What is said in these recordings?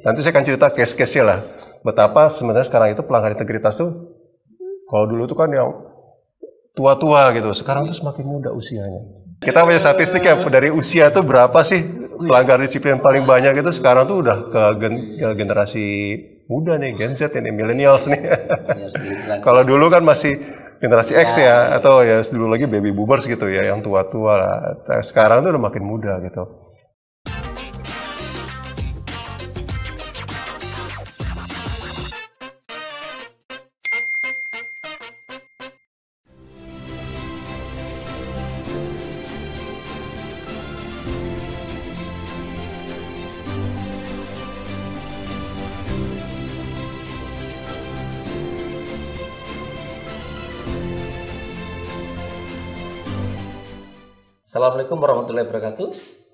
Nanti saya akan cerita case-case-nya lah. Betapa sebenarnya sekarang itu pelanggar integritas tuh, kalau dulu tuh kan yang tua-tua gitu, sekarang tuh semakin muda usianya. Kita punya statistik ya, dari usia tuh berapa sih pelanggar disiplin paling banyak itu sekarang tuh udah ke generasi muda nih, Gen Z ini, millennials nih. Kalau dulu kan masih generasi X ya, atau ya dulu lagi baby boomers gitu ya, yang tua-tua lah. Sekarang tuh udah makin muda gitu. Assalamualaikum warahmatullahi wabarakatuh.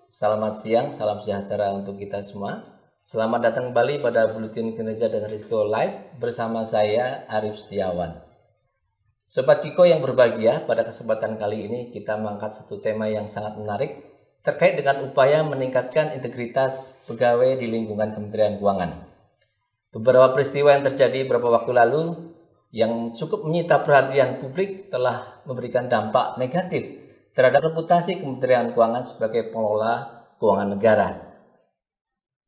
Selamat siang, salam sejahtera untuk kita semua. Selamat datang kembali pada Buletin Kinerja dan Risiko Live bersama saya Arif Setiawan. Sobat Kiko yang berbahagia, pada kesempatan kali ini kita mengangkat satu tema yang sangat menarik terkait dengan upaya meningkatkan integritas pegawai di lingkungan Kementerian Keuangan. Beberapa peristiwa yang terjadi beberapa waktu lalu yang cukup menyita perhatian publik telah memberikan dampak negatif terhadap reputasi Kementerian Keuangan sebagai pengelola keuangan negara.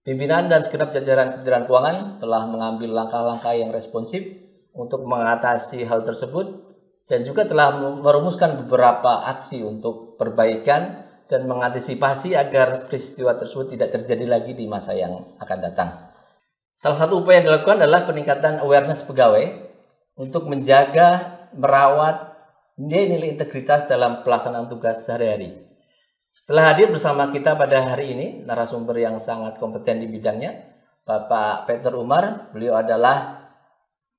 Pimpinan dan segenap jajaran Kementerian Keuangan telah mengambil langkah-langkah yang responsif untuk mengatasi hal tersebut dan juga telah merumuskan beberapa aksi untuk perbaikan dan mengantisipasi agar peristiwa tersebut tidak terjadi lagi di masa yang akan datang. Salah satu upaya yang dilakukan adalah peningkatan awareness pegawai untuk menjaga, merawat nilai integritas dalam pelaksanaan tugas sehari-hari. Telah hadir bersama kita pada hari ini narasumber yang sangat kompeten di bidangnya, Bapak Peter Umar. Beliau adalah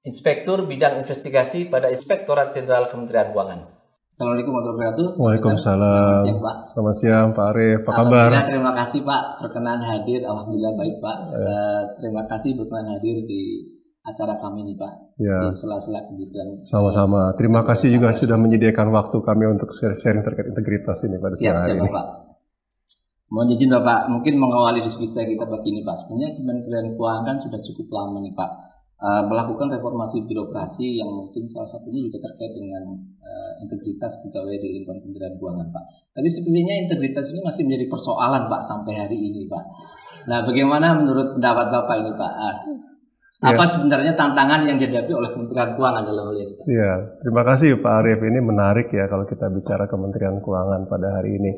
Inspektur Bidang Investigasi pada Inspektorat Jenderal Kementerian Keuangan. Assalamualaikum warahmatullahi wabarakatuh. Waalaikumsalam. Selamat siang, Pak. Selamat siang, Pak Arif. Apa kabar? Terima kasih, Pak, berkenan hadir. Alhamdulillah baik, Pak. Terima kasih berkenan hadir di acara kami nih, Pak. Ya. Di sela-sela kegiatan. Sama-sama. Terima kasih juga sudah menyediakan waktu kami untuk sharing terkait integritas ini pada siang hari ini. Siap, Pak. Mohon izin, Bapak, mungkin mengawali diskusi kita begini, Pak. Sebenarnya Kementerian Keuangan sudah cukup lama nih, Pak, melakukan reformasi birokrasi yang mungkin salah satunya juga terkait dengan integritas pegawai di lingkungan Kementerian Keuangan, Pak. Tapi sepertinya integritas ini masih menjadi persoalan, Pak, sampai hari ini, Pak. Nah, bagaimana menurut pendapat Bapak ini, Pak? Apa sebenarnya tantangan yang dihadapi oleh Kementerian Keuangan dalam hal ini? Iya, terima kasih Pak Arif. Ini menarik ya kalau kita bicara Kementerian Keuangan pada hari ini.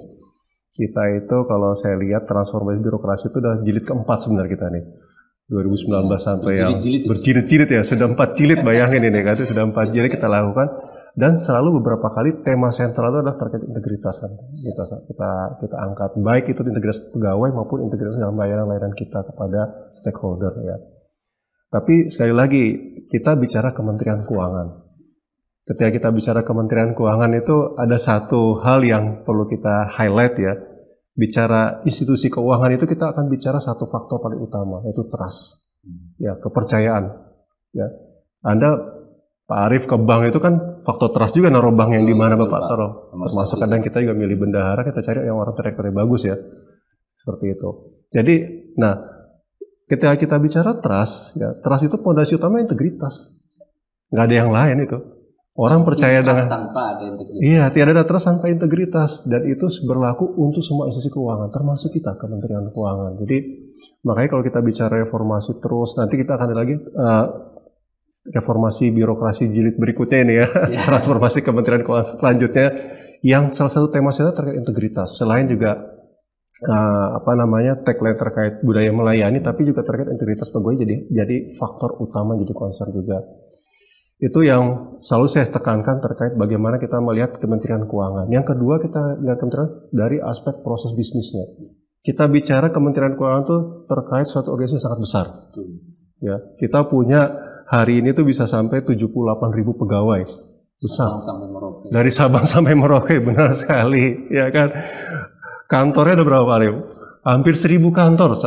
Kita itu kalau saya lihat transformasi birokrasi itu udah jilid keempat sebenarnya kita nih. 2019 sampai yang berjilid-jilid ya, sudah 4 jilid, bayangin ini kan, sudah 4 jilid kita lakukan. Dan selalu beberapa kali tema sentral itu adalah terkait integritas kan. Kita angkat, baik itu integritas pegawai maupun integritas dalam layanan kita kepada stakeholder ya. Tapi sekali lagi, kita bicara Kementerian Keuangan. Ketika kita bicara Kementerian Keuangan itu ada satu hal yang perlu kita highlight ya. Bicara institusi keuangan itu kita akan bicara satu faktor paling utama, yaitu trust. Ya, kepercayaan. Ya. Anda, Pak Arif, ke bank itu kan faktor trust juga, naruh bank yang di mana Bapak taruh. Termasuk kadang kita juga milih bendahara, kita cari yang orang track record bagus ya. Seperti itu. Jadi, nah, ketika kita bicara trust, ya trust itu fondasi utama integritas. Nggak ada yang lain itu. Orang percaya dengan tanpa ada integritas. Iya, tiada ada trust tanpa integritas, dan itu berlaku untuk semua institusi keuangan, termasuk kita Kementerian Keuangan. Jadi makanya kalau kita bicara reformasi terus, nanti kita akan ada lagi reformasi birokrasi jilid berikutnya ini ya, transformasi Kementerian Keuangan selanjutnya, yang salah satu tema saya terkait integritas. Selain juga tagline terkait budaya melayani, tapi juga terkait integritas pegawai jadi faktor utama, jadi concern juga. Itu yang selalu saya tekankan terkait bagaimana kita melihat Kementerian Keuangan. Yang kedua, kita lihat Kementerian dari aspek proses bisnisnya. Kita bicara Kementerian Keuangan itu terkait suatu organisasi yang sangat besar. Ya, kita punya hari ini tuh bisa sampai 78.000 pegawai. Besar. Dari Sabang sampai Merauke, benar sekali, ya kan. Kantornya ada berapa kali? Hampir 1.000 kantor,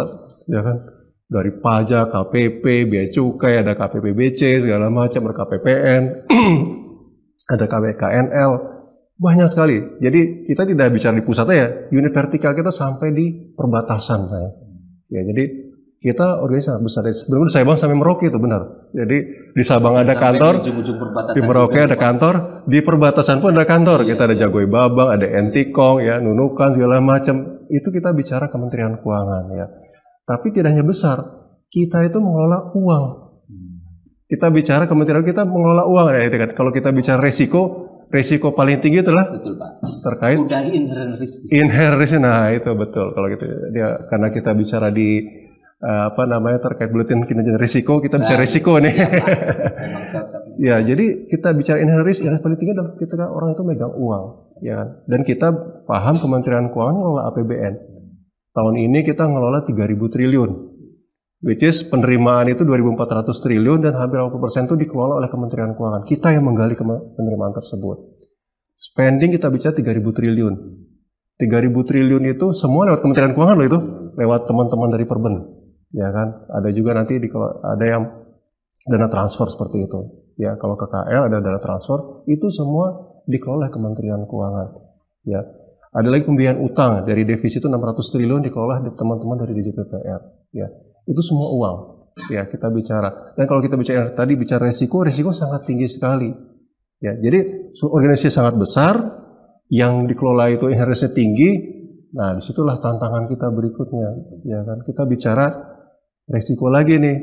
ya kan? Dari pajak, KPP, Bea Cukai, ada KPPBC, segala macam, ada KPPN, ada KWKNL, banyak sekali. Jadi kita tidak bicara di pusatnya ya, unit vertikal kita sampai di perbatasan. Ya, jadi Kita organisasi sangat besar. Sebenarnya Sabang sampai Merauke itu benar. Jadi di Sabang ada kantor, di Merauke ada kantor, di perbatasan pun ada kantor. Kita ada Jagoy Babang, ada Entikong, ya, Nunukan segala macam. Itu kita bicara Kementerian Keuangan ya. Tapi tidak hanya besar, kita itu mengelola uang. Kita bicara kementerian kita mengelola uang ya. Kalau kita bicara resiko paling tinggi itulah betul, Pak. Terkait inherent risk. Inherent risk, nah itu betul. Kalau gitu dia karena kita bicara di terkait buletin kinerja risiko, kita bicara risiko nih. Ya, jadi kita bicara inherent risk yang paling tinggi adalah ketika orang itu megang uang, ya kan? Dan kita paham Kementerian Keuangan ngelola APBN. Tahun ini kita ngelola 3.000 triliun. Which is penerimaan itu 2.400 triliun dan hampir 80% itu dikelola oleh Kementerian Keuangan. Kita yang menggali penerimaan tersebut. Spending kita bicara 3.000 triliun. 3.000 triliun itu semua lewat Kementerian Keuangan loh itu. Lewat teman-teman dari Perben. Ya kan? Ada juga nanti ada yang dana transfer seperti itu. Ya, kalau KKL ada dana transfer, itu semua dikelola oleh Kementerian Keuangan. Ya. Ada lagi pembiayaan utang dari defisit itu 600 triliun dikelola oleh teman-teman dari DJPPR. Ya. Itu semua uang, ya kita bicara. Dan kalau kita bicara tadi bicara resiko sangat tinggi sekali. Ya, jadi organisasi sangat besar yang dikelola itu inherentnya tinggi. Nah, disitulah tantangan kita berikutnya, ya kan? Kita bicara resiko lagi nih.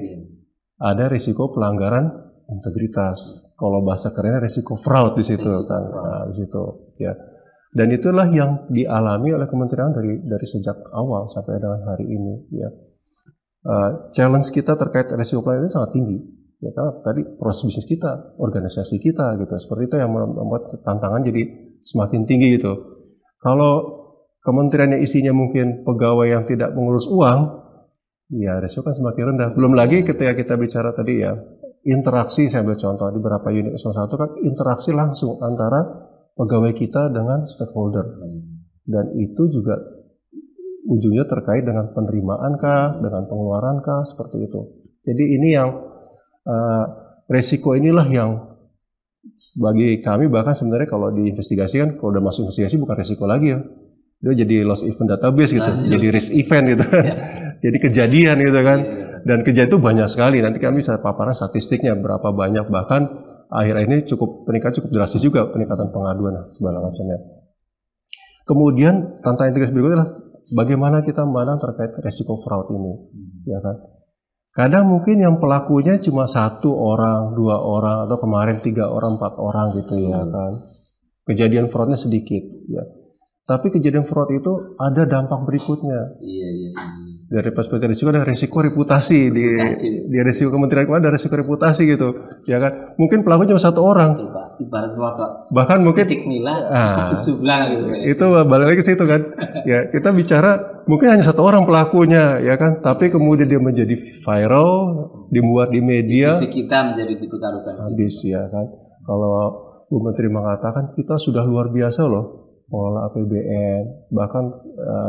Ada resiko pelanggaran integritas. Kalau bahasa kerennya resiko fraud di situ kan. Nah, di situ, ya. Dan itulah yang dialami oleh kementerian dari sejak awal sampai dengan hari ini, ya. Challenge kita terkait resiko pelayanan ini sangat tinggi, ya karena tadi proses bisnis kita, organisasi kita gitu, seperti itu yang membuat tantangan jadi semakin tinggi gitu. Kalau kementeriannya isinya mungkin pegawai yang tidak mengurus uang, ya resiko kan semakin rendah. Belum lagi ketika kita bicara tadi ya interaksi, saya ambil contoh di beberapa unit eselon 1 kan interaksi langsung antara pegawai kita dengan stakeholder, dan itu juga ujungnya terkait dengan penerimaan kah, dengan pengeluaran kah, seperti itu. Jadi ini yang resiko inilah yang bagi kami bahkan sebenarnya kalau diinvestigasi kan, kalau udah masuk investigasi bukan resiko lagi ya, dia jadi loss event database gitu, jadi risk event gitu, jadi kejadian gitu kan, dan kejadian itu banyak sekali. Nanti kami bisa paparan statistiknya berapa banyak, bahkan akhir ini peningkatan cukup drastis juga peningkatan pengaduan segala macamnya. Kemudian tantangan integrasi berikutnya adalah bagaimana kita memandang terkait resiko fraud ini, ya kan? Kadang mungkin yang pelakunya cuma 1 orang, 2 orang, atau kemarin 3 orang, 4 orang gitu ya kan? Kejadian fraudnya sedikit, ya. Tapi kejadian fraud itu ada dampak berikutnya. Iya. Dari perspektif risiko ada risiko reputasi di risiko Kementerian Keuangan ada risiko reputasi gitu, ya kan? Mungkin pelakunya cuma 1 orang. Ibarat bahkan mungkin itu balik lagi ke situ kan. Ya, kita bicara mungkin hanya 1 orang pelakunya, ya kan? Tapi kemudian dia menjadi viral, dimuat di media. Diskusi kita menjadi dipertaruhkan. Habis ya kan. Kalau Bu Menteri mengatakan kita sudah luar biasa loh mengelola APBN, bahkan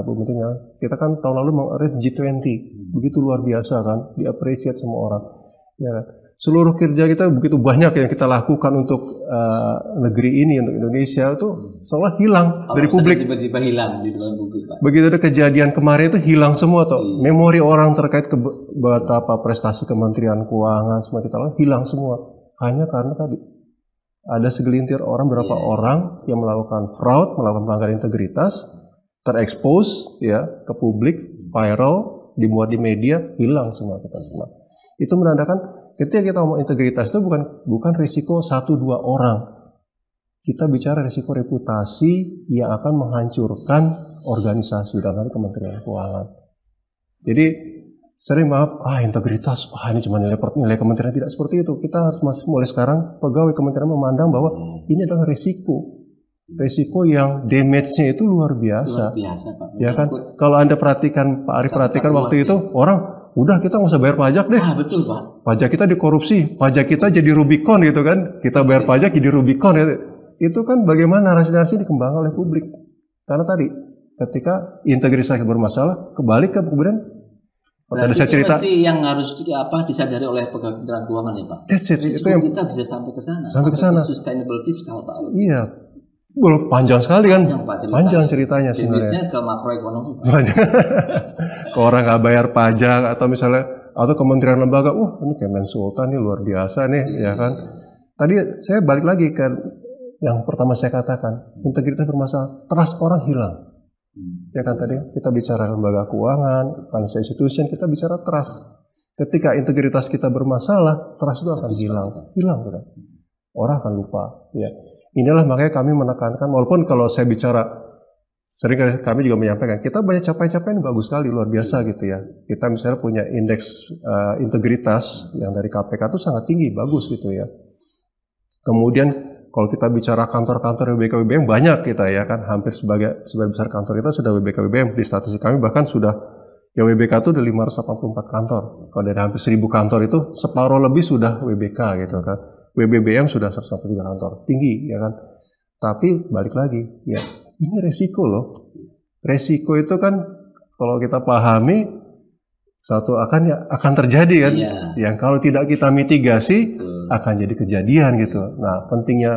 Bu Menteri kita kan tahun lalu meng-arrange G20, begitu luar biasa kan, di-appreciate semua orang. Ya, seluruh kerja kita begitu banyak yang kita lakukan untuk negeri ini, untuk Indonesia itu seolah hilang dari publik. Tiba-tiba hilang di depan publik, Pak. Begitu ada kejadian kemarin itu hilang semua toh. Memori orang terkait betapa prestasi Kementerian Keuangan semua kita lakukan hilang semua. Hanya karena tadi ada segelintir orang, berapa orang yang melakukan fraud, melakukan pelanggaran integritas, terekspos ya ke publik, viral, dimuat di media, hilang semua kita semua. Itu menandakan ketika kita ngomong integritas itu bukan risiko 1-2 orang. Kita bicara risiko reputasi yang akan menghancurkan organisasi dalam Kementerian Keuangan. Jadi sering integritas, ini cuma nilai kementerian, tidak seperti itu. Kita harus mulai sekarang pegawai kementerian memandang bahwa ini adalah risiko yang damage-nya itu luar biasa. Luar biasa, Pak. Ya kan? Kalau Anda perhatikan, Pak Arief perhatikan waktu itu orang udah kita nggak usah bayar pajak deh. Betul, Pak. Pajak kita dikorupsi, pajak kita jadi Rubicon gitu kan. Kita bayar pajak jadi Rubicon gitu. Itu kan bagaimana narasi dikembangkan oleh publik. Karena tadi ketika integritas bermasalah, kebalik kan kemudian ada saya cerita yang harus disadari oleh Kementerian Keuangan ya Pak. That's it. Risiko itu yang kita bisa sampai ke sana. Sampai ke sana. Sustainable fiscal Pak. Iya. Panjang sekali kan, Panjang ceritanya sebenarnya. Debitnya ke makroekonomi. Ke orang nggak bayar pajak atau misalnya atau kementerian lembaga, ini Kemensultan nih luar biasa nih, ya kan. Tadi saya balik lagi ke yang pertama saya katakan, integritas bermasalah, trust orang hilang. Ya kan tadi kita bicara lembaga keuangan, financial institution, kita bicara trust. Ketika integritas kita bermasalah, trust itu akan hilang kita. Orang akan lupa. Ya, inilah makanya kami menekankan, walaupun kalau saya bicara sering kami juga menyampaikan, kita banyak capaian-capaian bagus sekali, luar biasa gitu ya. Kita misalnya punya indeks integritas yang dari KPK itu sangat tinggi, bagus gitu ya. Kemudian kalau kita bicara kantor-kantor WBK WBM banyak kita ya kan, hampir sebagian besar kantor kita sudah WBK WBM. Di statistik kami bahkan sudah, ya WBK itu ada 584 kantor. Kalau dari hampir 1000 kantor itu separuh lebih sudah WBK gitu kan. WBBM sudah 143 kantor, tinggi ya kan. Tapi balik lagi, ya ini resiko loh. Resiko itu kan kalau kita pahami satu akan terjadi kan. Yang kalau tidak kita mitigasi akan jadi kejadian gitu. Nah, pentingnya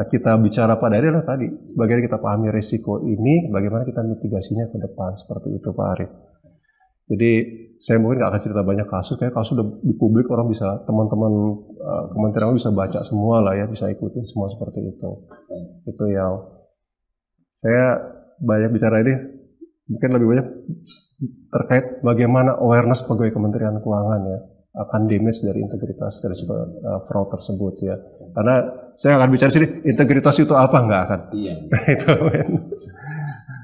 kita bicara pada hari adalah tadi bagaimana kita pahami resiko ini, bagaimana kita mitigasinya ke depan, seperti itu Pak Arief. Jadi saya mungkin nggak akan cerita banyak kasus, kayak kasus udah di publik, orang bisa, teman-teman kementerian bisa baca semua lah ya, bisa ikutin semua seperti itu. Itu yang saya banyak bicara ini, mungkin lebih banyak terkait bagaimana awareness pegawai Kementerian Keuangan ya akan damage dari integritas dari fraud tersebut ya. Karena saya akan bicara sini, integritas itu apa, nggak akan. Iya. Itu.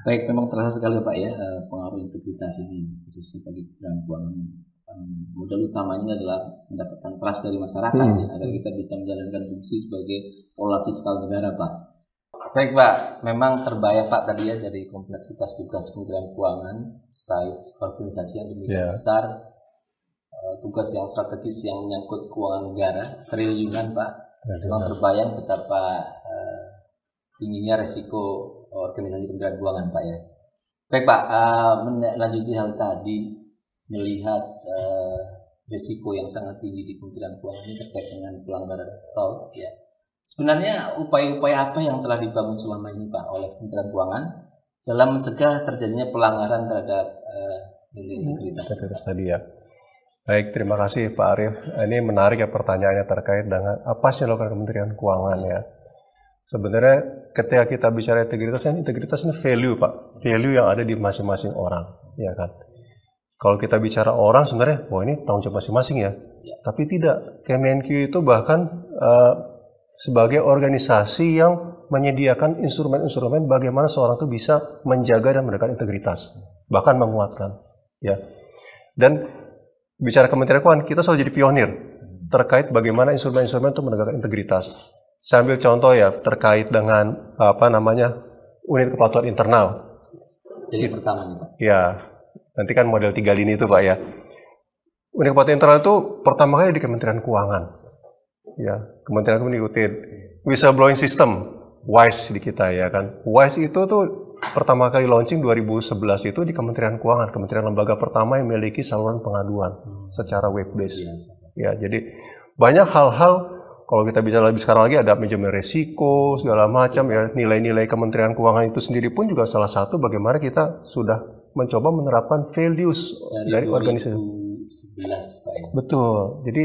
Baik, memang terasa sekali Pak ya pengaruh integritas ini khususnya bagi Kementerian Keuangan. Modal utamanya adalah mendapatkan trust dari masyarakat ya, agar kita bisa menjalankan fungsi sebagai pola fiskal negara Pak. Baik Pak, memang terbayang Pak tadi ya dari kompleksitas tugas Kementerian Keuangan, size organisasi yang demikian besar, tugas yang strategis yang menyangkut keuangan negara, triliunan Pak. Memang terbayang betapa tingginya resiko organisasi Kementerian Keuangan Pak ya. Baik Pak, melanjuti hal tadi, melihat risiko yang sangat tinggi di Kementerian Keuangan ini terkait dengan pelanggaran fraud ya. Sebenarnya upaya-upaya apa yang telah dibangun selama ini Pak oleh Kementerian Keuangan dalam mencegah terjadinya pelanggaran terhadap nilai integritas tadi ya. Baik, terima kasih Pak Arief. Ini menarik ya pertanyaannya terkait dengan apa sih yang dilakukan Kementerian Keuangan ya. Sebenarnya ketika kita bicara integritas ini value Pak, value yang ada di masing-masing orang, ya kan. Kalau kita bicara orang sebenarnya, ini tanggung jawab masing-masing ya. Tapi tidak, Kemenq itu bahkan sebagai organisasi yang menyediakan instrumen-instrumen bagaimana seorang itu bisa menjaga dan menegakkan integritas, bahkan menguatkan, ya. Dan bicara Kementerian Keuangan, kita selalu jadi pionir terkait bagaimana instrumen-instrumen untuk menegakkan integritas. Saya ambil contoh ya terkait dengan unit kepatuhan internal. Jadi pertama nih Pak. Ya, nanti kan model 3 lini itu Pak ya. Unit kepatuhan internal itu pertama kali di Kementerian Keuangan. Ya, Kementerian Keuangan ikutin whistleblowing system, WISE di kita ya kan. WISE itu tuh pertama kali launching 2011 itu di Kementerian Keuangan, kementerian lembaga pertama yang memiliki saluran pengaduan secara web based. Ya, jadi banyak hal-hal. Kalau kita bicara lebih sekarang lagi ada manajemen resiko segala macam ya, nilai-nilai Kementerian Keuangan itu sendiri pun juga salah satu bagaimana kita sudah mencoba menerapkan values dari organisasi. 2011 Pak ya. Betul. Jadi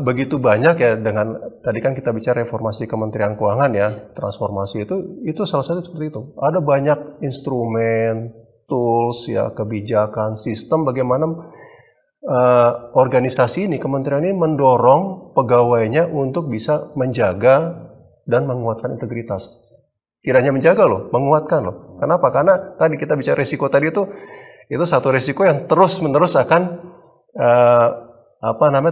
begitu banyak ya, dengan tadi kan kita bicara reformasi Kementerian Keuangan ya, transformasi itu salah satu seperti itu. Ada banyak instrumen, tools ya, kebijakan, sistem bagaimana organisasi ini, kementerian ini mendorong pegawainya untuk bisa menjaga dan menguatkan integritas. Tidak hanya menjaga loh, menguatkan loh. Kenapa? Karena tadi kita bicara risiko tadi itu satu risiko yang terus-menerus akan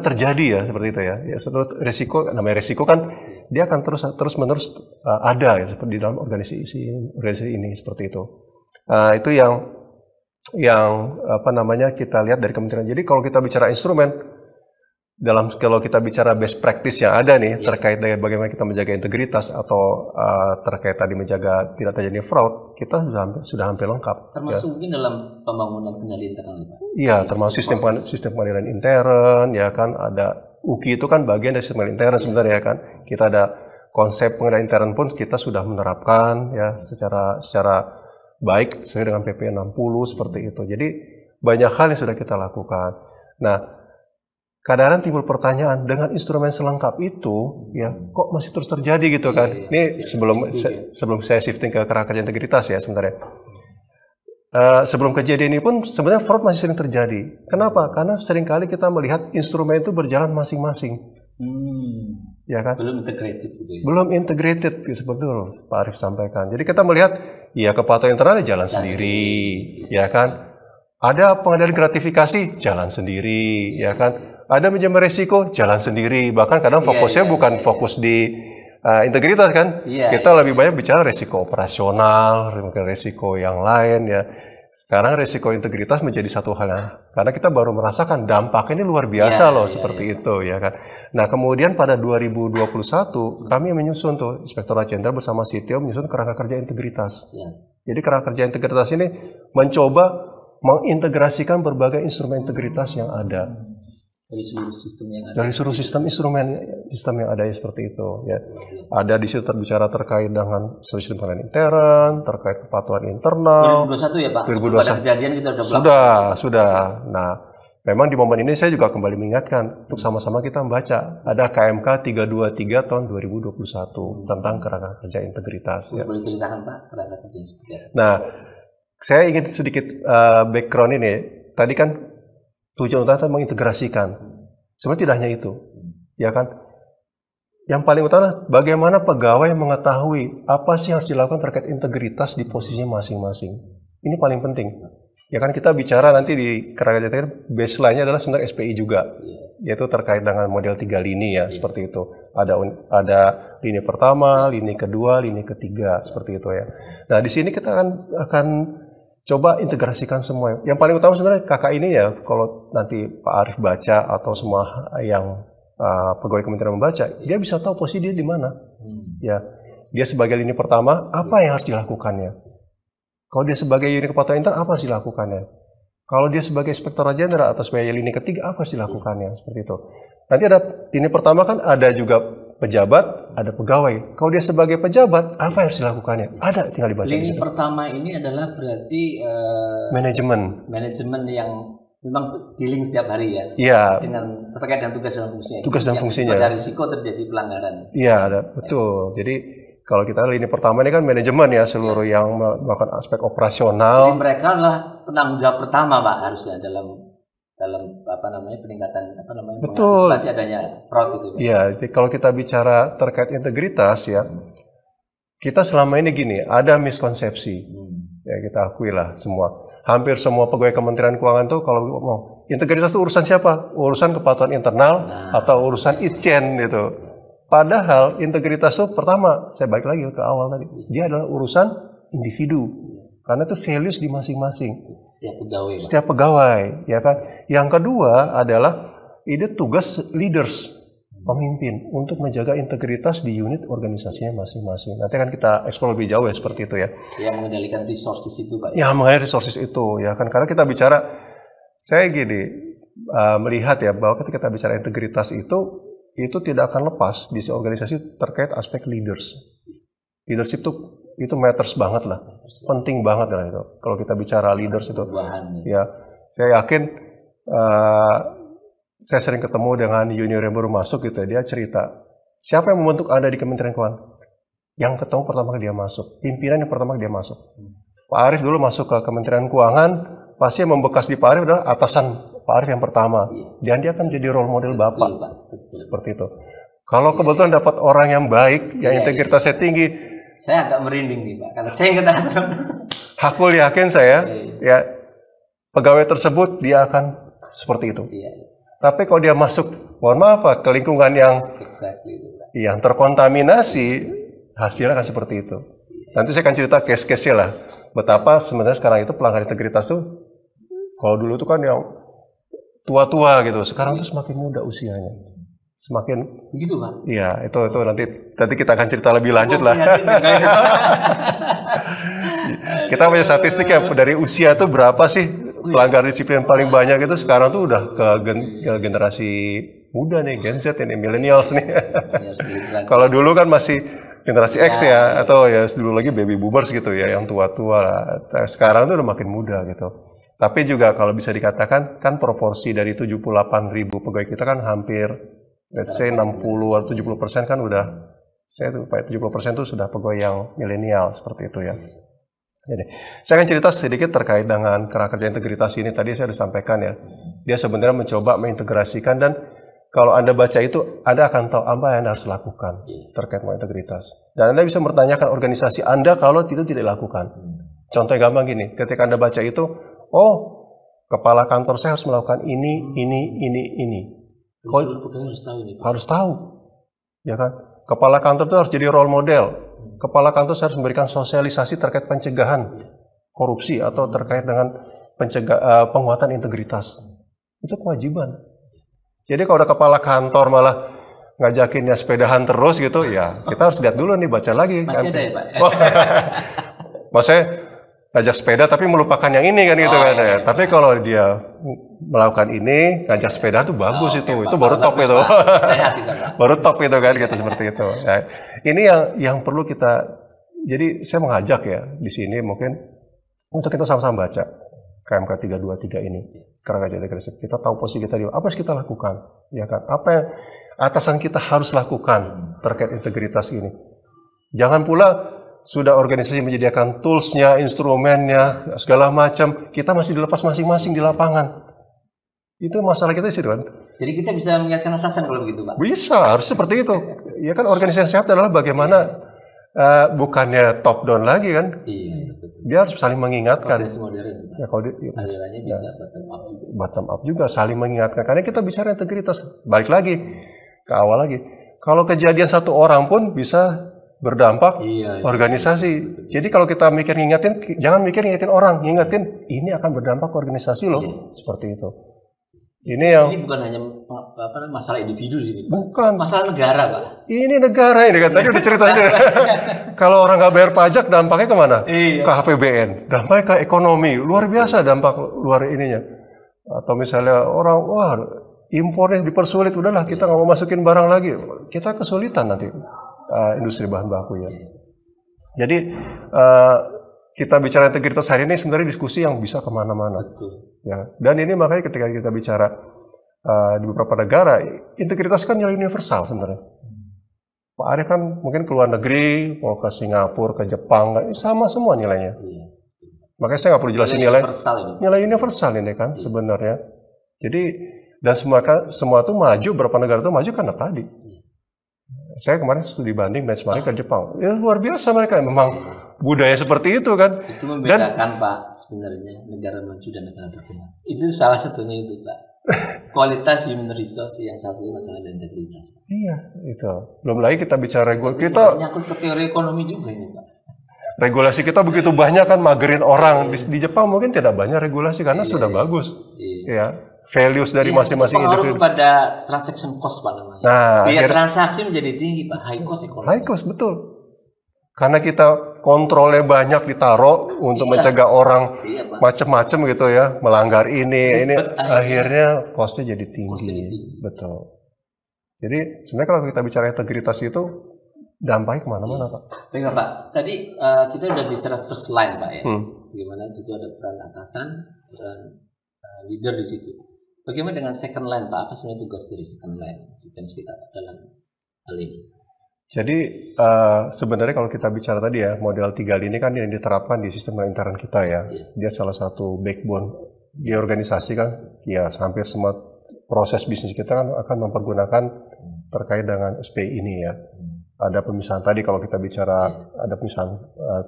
terjadi ya, seperti itu ya. Ya, satu risiko, namanya risiko kan dia akan terus-menerus ada ya, seperti di dalam organisasi ini seperti itu. Itu yang kita lihat dari kementerian. Jadi kalau kita bicara instrumen, kalau kita bicara best practice yang ada nih terkait dengan bagaimana kita menjaga integritas atau terkait tadi menjaga tidak terjadi fraud, kita sudah hampir lengkap. Termasuk mungkin dalam pembangunan kendali internal, Pak. Iya, termasuk sistem pengendalian intern, ya kan. Ada UKI itu kan bagian dari sistem intern sebenarnya ya kan. Kita ada konsep pengendalian intern pun kita sudah menerapkan ya secara baik sesuai dengan PP 60 seperti itu. Jadi banyak hal yang sudah kita lakukan. Nah, kadang-kadang timbul pertanyaan dengan instrumen selengkap itu ya kok masih terus terjadi gitu kan. Ini sebelum saya shifting ke kerangka kerja integritas ya sebenarnya. Sebelum kejadian ini pun sebenarnya fraud masih sering terjadi. Kenapa? Karena seringkali kita melihat instrumen itu berjalan masing-masing. Ya kan? Belum integrated gitu ya? Belum integrated, betul Pak Arief sampaikan. Jadi kita melihat, ya kepatuhan internalnya jalan sendiri, ya kan? Ada pengendalian gratifikasi, jalan sendiri, ya kan? Ada manajemen resiko, jalan sendiri. Bahkan kadang fokusnya bukan fokus di integritas kan? Kita lebih banyak bicara resiko operasional, resiko yang lain ya. Sekarang resiko integritas menjadi satu hal karena kita baru merasakan dampaknya ini luar biasa seperti itu ya kan. Nah kemudian pada 2021 kami menyusun tuh Inspektorat Jenderal bersama CTO menyusun kerangka kerja integritas. Jadi kerangka kerja integritas ini mencoba mengintegrasikan berbagai instrumen integritas yang ada. Dari seluruh sistem yang ada. Dari seluruh sistem yang ada seperti itu ya. Ada di situ terbicara terkait dengan sistem pengendalian intern, terkait kepatuhan internal. 2021 ya Pak. 2021. Pada kejadian kita sudah. Nah, memang di momen ini saya juga kembali mengingatkan untuk sama-sama kita membaca. Ada KMK 323 tahun 2021 tentang kerangka kerja integritas. Boleh ceritakan Pak kerangka kerja integritas. Nah, saya ingin sedikit background ini. Tadi kan tujuan utama mengintegrasikan. Sebenarnya tidak hanya itu, ya kan? Yang paling utama, bagaimana pegawai mengetahui apa sih harus dilakukan terkait integritas di posisinya masing-masing. Ini paling penting. Ya kan kita bicara nanti di kerangka kerja baseline-nya adalah sebenarnya SPI juga, yaitu terkait dengan model 3 lini ya, seperti itu. Ada lini pertama, lini kedua, lini ketiga, seperti itu ya. Nah di sini kita akan coba integrasikan semua. Yang paling utama sebenarnya kakak ini ya, kalau nanti Pak Arief baca atau semua yang pegawai kementerian membaca, dia bisa tahu posisi dia di mana. Ya, dia sebagai lini pertama, apa yang harus dilakukannya? Kalau dia sebagai unit kepatuhan intern, apa harus dilakukannya? Kalau dia sebagai Inspektorat Jenderal atau sebagai lini ketiga, apa harus dilakukannya? Seperti itu. Nanti ada lini pertama kan ada juga pejabat, ada pegawai. Kalau dia sebagai pejabat, apa yang harus dilakukannya? Ada, tinggal dibaca. Lini pertama ini adalah berarti manajemen yang memang dealing setiap hari ya. Iya. Dengan terkait dengan tugas dan fungsinya. Tugas dan fungsinya. Ada risiko terjadi pelanggaran. Iya, ada, betul. Jadi kalau kita lini pertama ini kan manajemen ya, seluruh yang melakukan aspek operasional. Jadi mereka adalah penanggung jawab pertama Pak harusnya dalam peningkatan mengantisipasi adanya fraud itu. Iya, jadi kalau kita bicara terkait integritas ya, kita selama ini gini, ada miskonsepsi. Ya kita akui lah semua. Hampir semua pegawai Kementerian Keuangan tuh kalau ngomong integritas itu urusan siapa? Urusan kepatuhan internal atau urusan Itjen gitu. Padahal integritas itu pertama, saya balik lagi ke awal tadi, dia adalah urusan individu. Karena itu values di masing-masing. Setiap pegawai, ya kan. Yang kedua adalah ide tugas leaders, pemimpin, untuk menjaga integritas di unit organisasinya masing-masing. Nanti akan kita eksplor lebih jauh ya seperti itu ya. Yang mengendalikan resources itu Pak. Ya, mengenai resources itu ya kan. Karena kita bicara, saya gini, melihat ya bahwa ketika kita bicara integritas itu tidak akan lepas di organisasi terkait aspek leaders. Leadership itu matters banget lah, penting banget lah itu. Kalau kita bicara leaders itu, ya saya yakin saya sering ketemu dengan junior yang baru masuk gitu, dia cerita siapa yang membentuk Anda di Kementerian Keuangan? Yang ketemu pertama kali dia masuk, pimpinan yang pertama kali dia masuk. Pak Arief dulu masuk ke Kementerian Keuangan, pasti yang membekas di Pak Arief adalah atasan Pak Arief yang pertama, dan dia akan jadi role model Bapak, seperti itu. Kalau kebetulan dapat orang yang baik, yang integritasnya tinggi, saya agak merinding nih Pak, karena saya nggak hakul yakin saya, ya pegawai tersebut dia akan seperti itu. Tapi kalau dia masuk, mohon maaf Pak, ke lingkungan yang terkontaminasi, hasilnya akan seperti itu. Nanti saya akan cerita case-case-nya lah, betapa sebenarnya sekarang itu pelanggaran integritas tuh, kalau dulu itu kan yang tua-tua gitu, sekarang tuh semakin muda usianya. Semakin begitu Pak? Iya, itu nanti kita akan cerita lebih lanjut lah. Kita punya statistik ya, dari usia tuh berapa sih pelanggaran disiplin paling banyak itu sekarang tuh udah ke generasi muda nih, Gen Z ini, millennials nih. Kalau dulu kan masih generasi X ya, atau ya dulu lagi baby boomers gitu ya, yang tua-tua lah. Sekarang tuh udah makin muda gitu. Tapi juga kalau bisa dikatakan, kan proporsi dari 78.000 pegawai kita kan hampir, let's say 60 atau 70% kan udah, saya tuh 70% tuh sudah pegawai yang milenial seperti itu ya. Jadi, saya akan cerita sedikit terkait dengan kerja integritas ini. Tadi saya sudah sampaikan ya, dia sebenarnya mencoba mengintegrasikan, dan kalau Anda baca itu, Anda akan tahu apa yang Anda harus lakukan terkait dengan integritas. Dan Anda bisa mempertanyakan organisasi Anda kalau itu tidak dilakukan. Contoh gampang gini, ketika Anda baca itu, oh, kepala kantor saya harus melakukan ini. Harus tahu, ya kan? Kepala kantor itu harus jadi role model. Kepala kantor harus memberikan sosialisasi terkait pencegahan korupsi atau terkait dengan penguatan integritas. Itu kewajiban. Jadi kalau ada kepala kantor malah ngajakinnya sepedahan terus gitu, ya kita harus lihat dulu nih, baca lagi. Masih ada ya Pak? Maksudnya ngajak sepeda tapi melupakan yang ini kan gitu kan ya. Tapi kalau dia melakukan ini, ngajak sepeda tuh bagus itu baru top itu. Sehat itu Pak. Baru top itu kan gitu, seperti itu. Nah, ini yang perlu kita, jadi saya mengajak ya di sini mungkin untuk kita sama-sama baca KMK 323 ini. Sekarang aja kita tahu posisi kita di apa yang kita lakukan, ya kan? Apa yang atasan kita harus lakukan terkait integritas ini. Jangan pula sudah organisasi menyediakan tools-nya, instrumennya, segala macam, kita masih dilepas masing-masing di lapangan. Itu masalah kita sih, kan? Jadi kita bisa mengingatkan atasan kalau begitu, Pak? Bisa, harus seperti itu. Ya kan, organisasi yang sehat adalah bagaimana bukannya top down lagi kan? Iya, betul. Dia harus saling mengingatkan. Ya, kalau alirannya bisa bottom up juga. Bottom up juga, saling mengingatkan. Karena kita bicara integritas. Balik lagi ke awal lagi. Kalau kejadian satu orang pun bisa berdampak organisasi. Betul. Jadi kalau kita mikir ngingetin, jangan mikir ngingetin orang, ngingetin ini akan berdampak ke organisasi loh, seperti itu. Ini bukan hanya masalah individu sini, bukan masalah negara, Pak. Ini negara ini kan tadi udah ceritanya. Kalau orang nggak bayar pajak, dampaknya kemana? Ke APBN, dampaknya ke ekonomi, luar biasa dampak luar ininya. Atau misalnya orang impornya dipersulit, udahlah kita nggak mau masukin barang lagi, kita kesulitan nanti. Industri bahan baku ya. Jadi kita bicara integritas hari ini sebenarnya diskusi yang bisa kemana-mana. Betul. Ya. Dan ini makanya ketika kita bicara di beberapa negara, integritas kan nilai universal sebenarnya. Pak Arief kan mungkin ke luar negeri, mau ke Singapura, ke Jepang, sama semua nilainya. Iya. Makanya saya nggak perlu jelasin nilai universal ini kan sebenarnya. Jadi dan semua itu maju, beberapa negara itu maju karena tadi. Saya kemarin studi banding benchmark ke Jepang. Ya luar biasa mereka, memang budaya seperti itu kan. Itu membedakan Pak sebenarnya negara maju dan negara berkembang. Itu salah satunya itu Pak. Kualitas human resource yang satunya masalah integritas. Iya, itu. Belum lagi kita bicara kita nyangkut ke teori ekonomi juga ini Pak. Regulasi kita begitu banyak kan, magerin orang. Di Jepang mungkin tidak banyak regulasi karena sudah bagus. Iya. Values dari masing-masing individu. Pengaruh pada transaction cost Pak namanya. Nah, biaya transaksi menjadi tinggi Pak, high cost ekonomi. High cost betul. Karena kita kontrolnya banyak ditaruh untuk mencegah orang macam-macam gitu ya, melanggar ini akhirnya costnya jadi tinggi. Betul. Jadi sebenarnya kalau kita bicara integritas itu dampaknya kemana-mana Pak. Baik Pak, tadi kita udah bicara first line Pak ya. Bagaimana situ ada peran atasan, peran leader di situ. Bagaimana dengan second line Pak? Apa sebenarnya tugas dari second line defense kita dalam hal ini? Jadi sebenarnya kalau kita bicara tadi ya, model 3 lini kan yang diterapkan di sistem intern kita ya. Dia salah satu backbone di organisasi kan. Ya hampir semua proses bisnis kita kan akan mempergunakan terkait dengan SPI ini ya. Ada pemisahan tadi kalau kita bicara ada pemisahan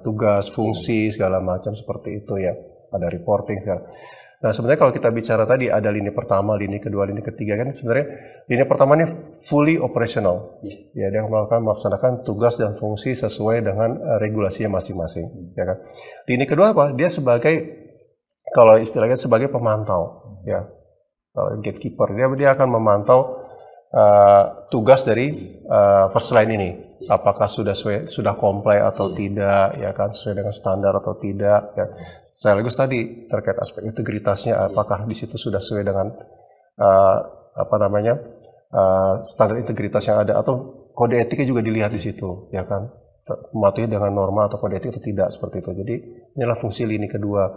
tugas, fungsi segala macam seperti itu ya. Ada reporting segala. Nah sebenarnya kalau kita bicara tadi ada lini pertama, lini kedua, lini ketiga kan sebenarnya lini pertama ini fully operational. Ya dia melaksanakan tugas dan fungsi sesuai dengan regulasinya masing-masing. Ya kan. Lini kedua apa? Dia sebagai kalau istilahnya sebagai pemantau. Ya, gatekeeper. Dia akan memantau tugas dari first line ini. Apakah sudah comply atau tidak, ya kan, sesuai dengan standar atau tidak. Ya. Sekaligus tadi terkait aspek integritasnya, apakah di situ sudah sesuai dengan standar integritas yang ada, atau kode etiknya juga dilihat di situ, ya kan, mematuhi dengan norma atau kode etik atau tidak, seperti itu. Jadi inilah fungsi lini kedua.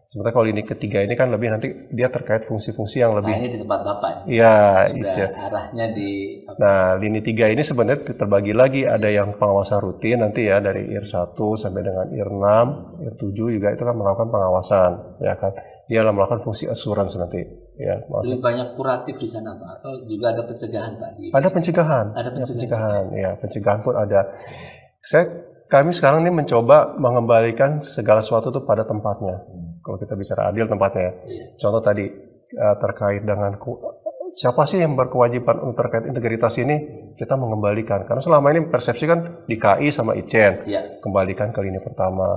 Sementara kalau lini ketiga ini kan lebih nanti dia terkait fungsi-fungsi yang lebih. Nah, ini di tempat Bapak. Iya, itu. Arahnya di. Nah, lini 3 ini sebenarnya terbagi lagi, ada yang pengawasan rutin nanti ya dari IR 1 sampai dengan IR 6, IR 7 juga itu kan melakukan pengawasan, ya kan. Dia melakukan fungsi assurance nanti, ya. Lebih banyak kuratif di sana Pak, atau juga ada pencegahan Pak? Ada pencegahan. Ada pencegahan. Ya, pencegahan pun ada. Kami sekarang ini mencoba mengembalikan segala sesuatu itu pada tempatnya. Kalau kita bicara adil tempatnya. Contoh tadi terkait dengan siapa sih yang berkewajiban untuk terkait integritas ini, kita mengembalikan. Karena selama ini persepsi kan di KI sama ICEN. Kembalikan ke lini pertama.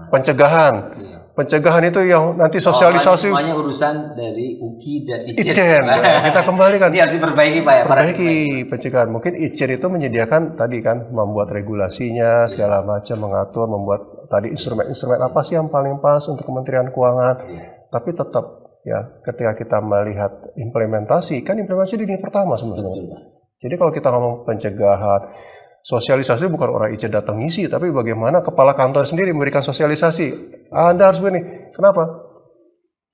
Pencegahan. Pencegahan itu yang nanti sosialisasi. Semuanya urusan dari UKI dan ICEN. Kita kembalikan. Ini harus diperbaiki Pak ya. Perbaiki pencegahan. Mungkin ICEN itu menyediakan tadi kan membuat regulasinya segala macam, mengatur, membuat tadi instrumen-instrumen apa sih yang paling pas untuk Kementerian Keuangan. Tapi tetap ya ketika kita melihat implementasi, kan implementasi di lini pertama sebenarnya. Jadi kalau kita ngomong pencegahan, sosialisasi bukan orang ICEN datang ngisi, tapi bagaimana kepala kantor sendiri memberikan sosialisasi. Anda harus begini. Kenapa?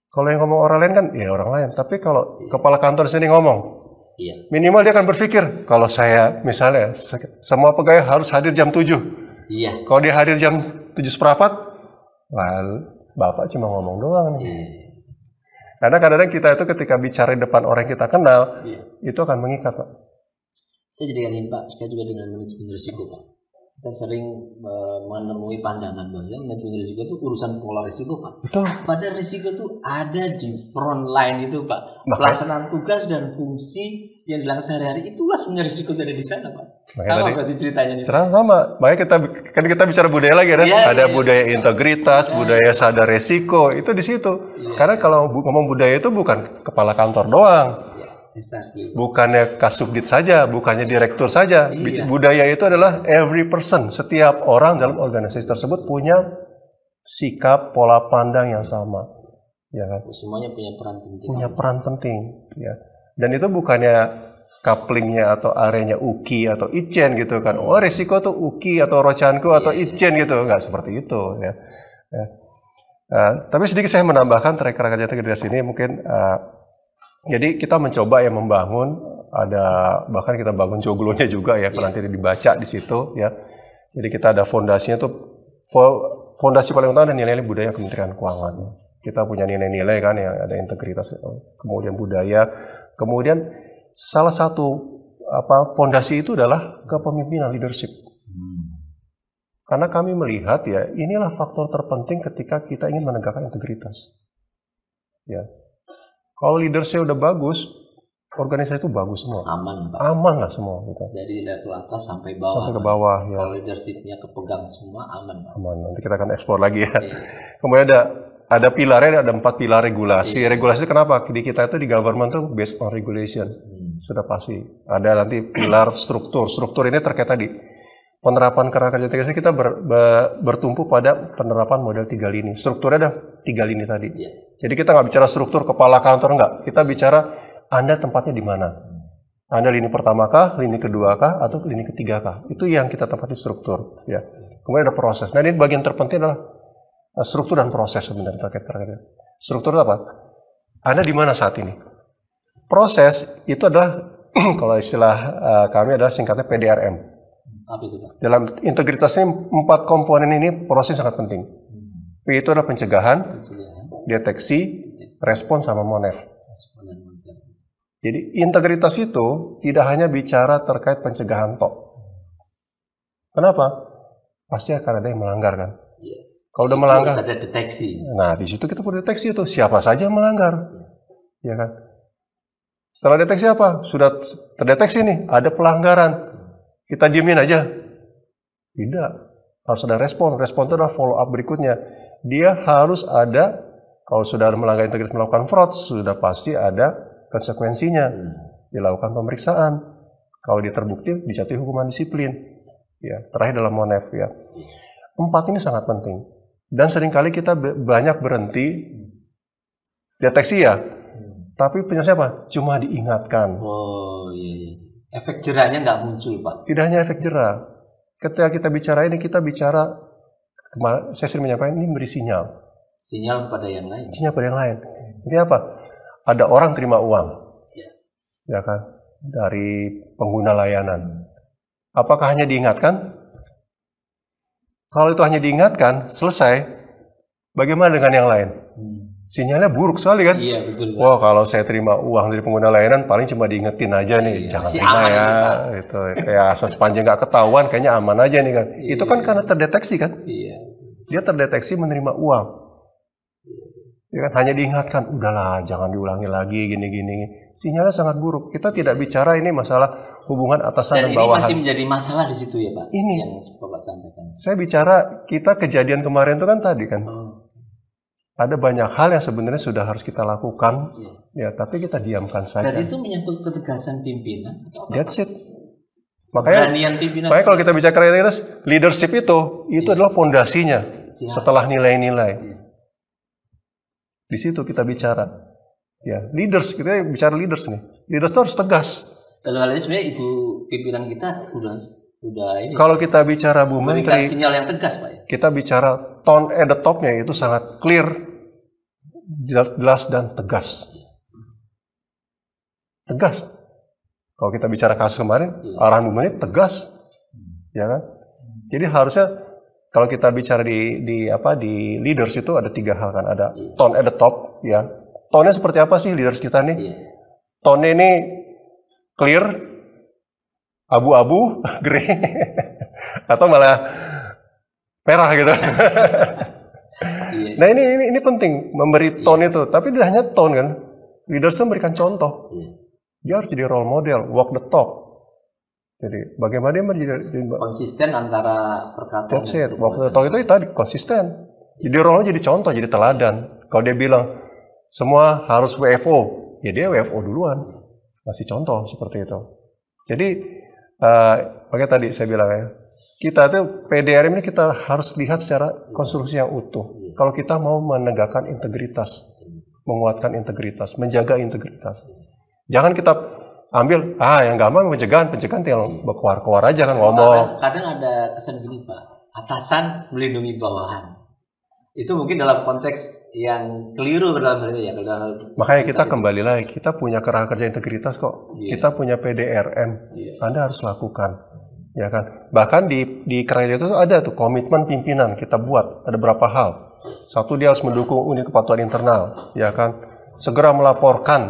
Kalau yang ngomong orang lain kan, ya orang lain. Tapi kalau kepala kantor sendiri ngomong, minimal dia akan berpikir, kalau saya misalnya, semua pegawai harus hadir jam 7. Kalau dia hadir jam 7:15, well, Bapak cuma ngomong doang nih. Karena kadang-kadang kita itu ketika bicara di depan orang yang kita kenal, itu akan mengikat, Pak. Saya jadi ingin Pak, terkait juga dengan manajemen risiko Pak. Kita sering menemui pandangan bahwa manajemen risiko itu urusan pola risiko Pak. Betul. Padahal risiko itu ada di front line itu Pak. Pelaksanaan tugas dan fungsi yang dilakukan sehari-hari, itulah sebenarnya risiko dari di sana Pak. Sama berarti ceritanya nih. Sama. Makanya kita bicara budaya lagi kan. Ada budaya integritas, budaya sadar resiko, itu di situ. Karena kalau ngomong budaya itu bukan kepala kantor doang. Bukannya kasubdit saja, bukannya direktur saja. Budaya itu adalah every person, setiap orang dalam organisasi tersebut punya sikap, pola pandang yang sama, ya kan? Semuanya punya peran penting. Punya peran penting, ya. Dan itu bukannya couplingnya atau areanya UKI atau ICEN gitu kan? Oh risiko tuh UKI atau Rocanku atau ICEN gitu, nggak seperti itu, ya. Tapi sedikit saya menambahkan terkait integritas ini mungkin. Jadi kita mencoba ya membangun, bahkan kita bangun joglonya juga ya, nanti dibaca di situ ya. Jadi kita ada fondasinya tuh, fondasi paling utama dan nilai-nilai budaya Kementerian Keuangan. Kita punya nilai-nilai kan yang ada integritas, kemudian budaya, kemudian salah satu fondasi itu adalah kepemimpinan leadership. Karena kami melihat ya inilah faktor terpenting ketika kita ingin menegakkan integritas. Ya. Kalau leadership udah bagus, organisasi itu bagus semua. Aman, Pak. Aman lah semua. Gitu. Dari level atas sampai bawah. Sampai ke bawah, ya. Kalau leadershipnya kepegang semua, aman, Pak. Aman. Nanti kita akan ekspor lagi ya. Kemudian ada pilarnya, ada 4 pilar regulasi. Regulasi kenapa? Di kita itu di government tuh based on regulation. Sudah pasti. Ada nanti pilar struktur. Struktur ini terkait tadi. Penerapan kerangka kerja integritas kita bertumpu pada penerapan model 3 lini. Strukturnya ada 3 lini tadi. Jadi kita nggak bicara struktur kepala kantor, nggak. Kita bicara Anda tempatnya di mana. Anda lini pertama kah, lini kedua kah, atau lini ketiga kah. Itu yang kita tempati struktur. Ya. Kemudian ada proses. Nah ini bagian terpenting adalah struktur dan proses sebenarnya terkait kerangka. Struktur itu apa? Anda di mana saat ini? Proses itu adalah, kalau istilah kami adalah singkatnya PDRM. Apa itu, Pak? Dalam integritas ini 4 komponen ini proses sangat penting. P itu adalah pencegahan, deteksi, respon sama monef. Jadi integritas itu tidak hanya bicara terkait pencegahan tok. Kenapa? Pasti akan ada yang melanggar kan. Kalau udah melanggar, harus ada deteksi. Nah di situ kita perlu deteksi itu siapa saja yang melanggar, ya kan? Setelah deteksi apa? Sudah terdeteksi nih ada pelanggaran. Kita diemin aja? Tidak. Harus ada respon. Respon itu adalah follow up berikutnya. Dia harus ada, kalau sudah melanggar integritas melakukan fraud, sudah pasti ada konsekuensinya. Dilakukan pemeriksaan. Kalau dia terbukti, dijatuhi hukuman disiplin. Ya, terakhir dalam monef ya. 4 ini sangat penting. Dan seringkali kita banyak berhenti deteksi ya. Tapi penyelesaian apa? Cuma diingatkan. Oh iya. Efek jerahnya nggak muncul, Pak. Tidak hanya efek jerah. Ketika kita bicara ini, kita bicara, saya sering menyampaikan ini beri sinyal. Sinyal pada yang lain. Sinyal pada yang lain. Ini apa? Ada orang terima uang, ya kan, dari pengguna layanan. Apakah hanya diingatkan? Kalau itu hanya diingatkan, selesai. Bagaimana dengan yang lain? Sinyalnya buruk sekali kan? Iya, betul. Wah, kalau saya terima uang dari pengguna layanan, paling cuma diingetin aja nih, jangan terima ya. Itu kayak asal sepanjang nggak ketahuan, kayaknya aman aja nih kan. Itu kan karena terdeteksi kan? Iya. Dia terdeteksi menerima uang. Ya kan, hanya diingatkan, udahlah jangan diulangi lagi gini-gini. Sinyalnya sangat buruk. Kita tidak bicara ini masalah hubungan atasan dan bawahan. Dan ini masih menjadi masalah di situ ya Pak? Ini yang Bapak sampaikan. Saya bicara kita kejadian kemarin itu kan tadi kan. Ada banyak hal yang sebenarnya sudah harus kita lakukan, ya tapi kita diamkan saja. Dan itu menyangkut ketegasan pimpinan. That's it. Makanya kalau kita bicara leadership itu adalah pondasinya setelah nilai-nilai. Di situ kita bicara, ya leaders, kita bicara leaders nih. Leaders itu harus tegas. Kalau ini sebenarnya ibu pimpinan kita udah ini. Kalau kita bicara Bu Menteri, sinyal yang tegas Pak ya. Kita bicara tone at the top-nya itu sangat clear, jelas dan tegas. Tegas. Kalau kita bicara kasus kemarin, arahan Bu Menteri tegas, ya kan? Jadi harusnya kalau kita bicara di leaders itu ada 3 hal kan, ada tone at the top, ya. Tone-nya seperti apa sih leaders kita nih? Tone ini clear, abu-abu, grey, atau malah merah gitu. Nah ini penting memberi tone itu, tapi tidak hanya tone kan. Leaders itu memberikan contoh. Dia harus jadi role model, walk the talk. Jadi bagaimana dia menjadi konsisten antara perkataan. That's it. Walk the talk itu tadi konsisten. Jadi role jadi contoh, jadi teladan. Kalau dia bilang semua harus WFO, ya dia WFO duluan. Masih contoh seperti itu. Jadi makanya tadi saya bilang ya, kita tuh PDRM ini kita harus lihat secara konstruksi yang utuh. Kalau kita mau menegakkan integritas, menguatkan integritas, menjaga integritas. Jangan kita ambil, yang gampang pencegahan tinggal berkuar-kuar aja kan ngomong. Kadang ada kesan gini Pak, atasan melindungi bawahan. Itu mungkin dalam konteks yang keliru dalam hal ini ya. Makanya kita kembali lagi, kita punya kerangka kerja integritas kok. Kita punya PDRM, Anda harus lakukan. Ya kan? Bahkan di kerangka itu ada tuh komitmen pimpinan kita buat, ada berapa hal. Satu, dia harus mendukung unit kepatuhan internal, ya kan? Segera melaporkan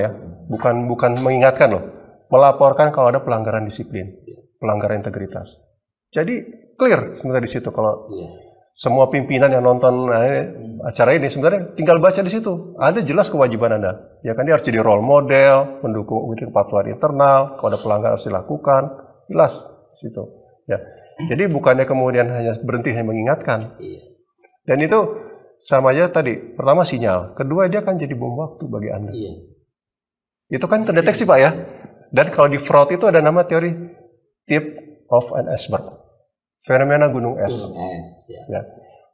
ya. Bukan mengingatkan loh, melaporkan kalau ada pelanggaran disiplin, pelanggaran integritas. Jadi clear sebenarnya di situ kalau semua pimpinan yang nonton acara ini sebenarnya tinggal baca di situ. Ada jelas kewajiban Anda. Ya kan dia harus jadi role model, mendukung unit kepatuhan internal, kalau ada pelanggaran harus dilakukan, jelas di situ. Ya. Jadi bukannya kemudian hanya berhenti hanya mengingatkan. Dan itu sama aja tadi. Pertama sinyal, kedua dia akan jadi bom waktu bagi Anda. Itu kan terdeteksi Pak ya. Dan kalau di fraud itu ada nama teori tip of an iceberg. Fenomena gunung es. Ya.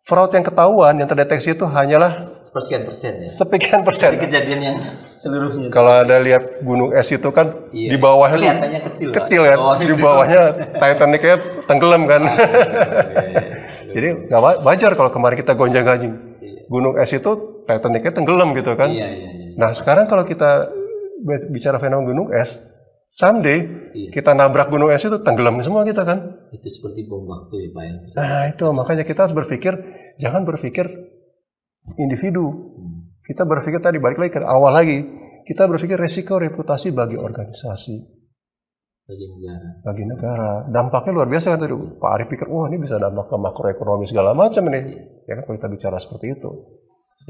Fraud yang ketahuan, yang terdeteksi itu hanyalah sepersekian persen ya. Sekian persen. Dari kejadian yang seluruhnya. Kalau ada lihat gunung es itu kan di bawahnya kelihatannya kecil kan. Di bawahnya Titanicnya tenggelam kan. Jadi nggak wajar kalau kemarin kita gonjang-ganjing. Gunung es itu Titanicnya tenggelam gitu kan. Nah sekarang kalau kita bicara fenomena gunung es, someday kita nabrak gunung es itu tenggelam semua kita kan. Itu seperti bom waktu ya Pak ya. Nah itu makanya kita harus berpikir, jangan berpikir individu. Kita berpikir tadi balik lagi ke awal lagi, kita berpikir resiko reputasi bagi organisasi, bagi negara. Dampaknya luar biasa kan tadi Pak Arief pikir, wah ini bisa dampak ke makroekonomi segala macam ini. Ya kan kalau kita bicara seperti itu.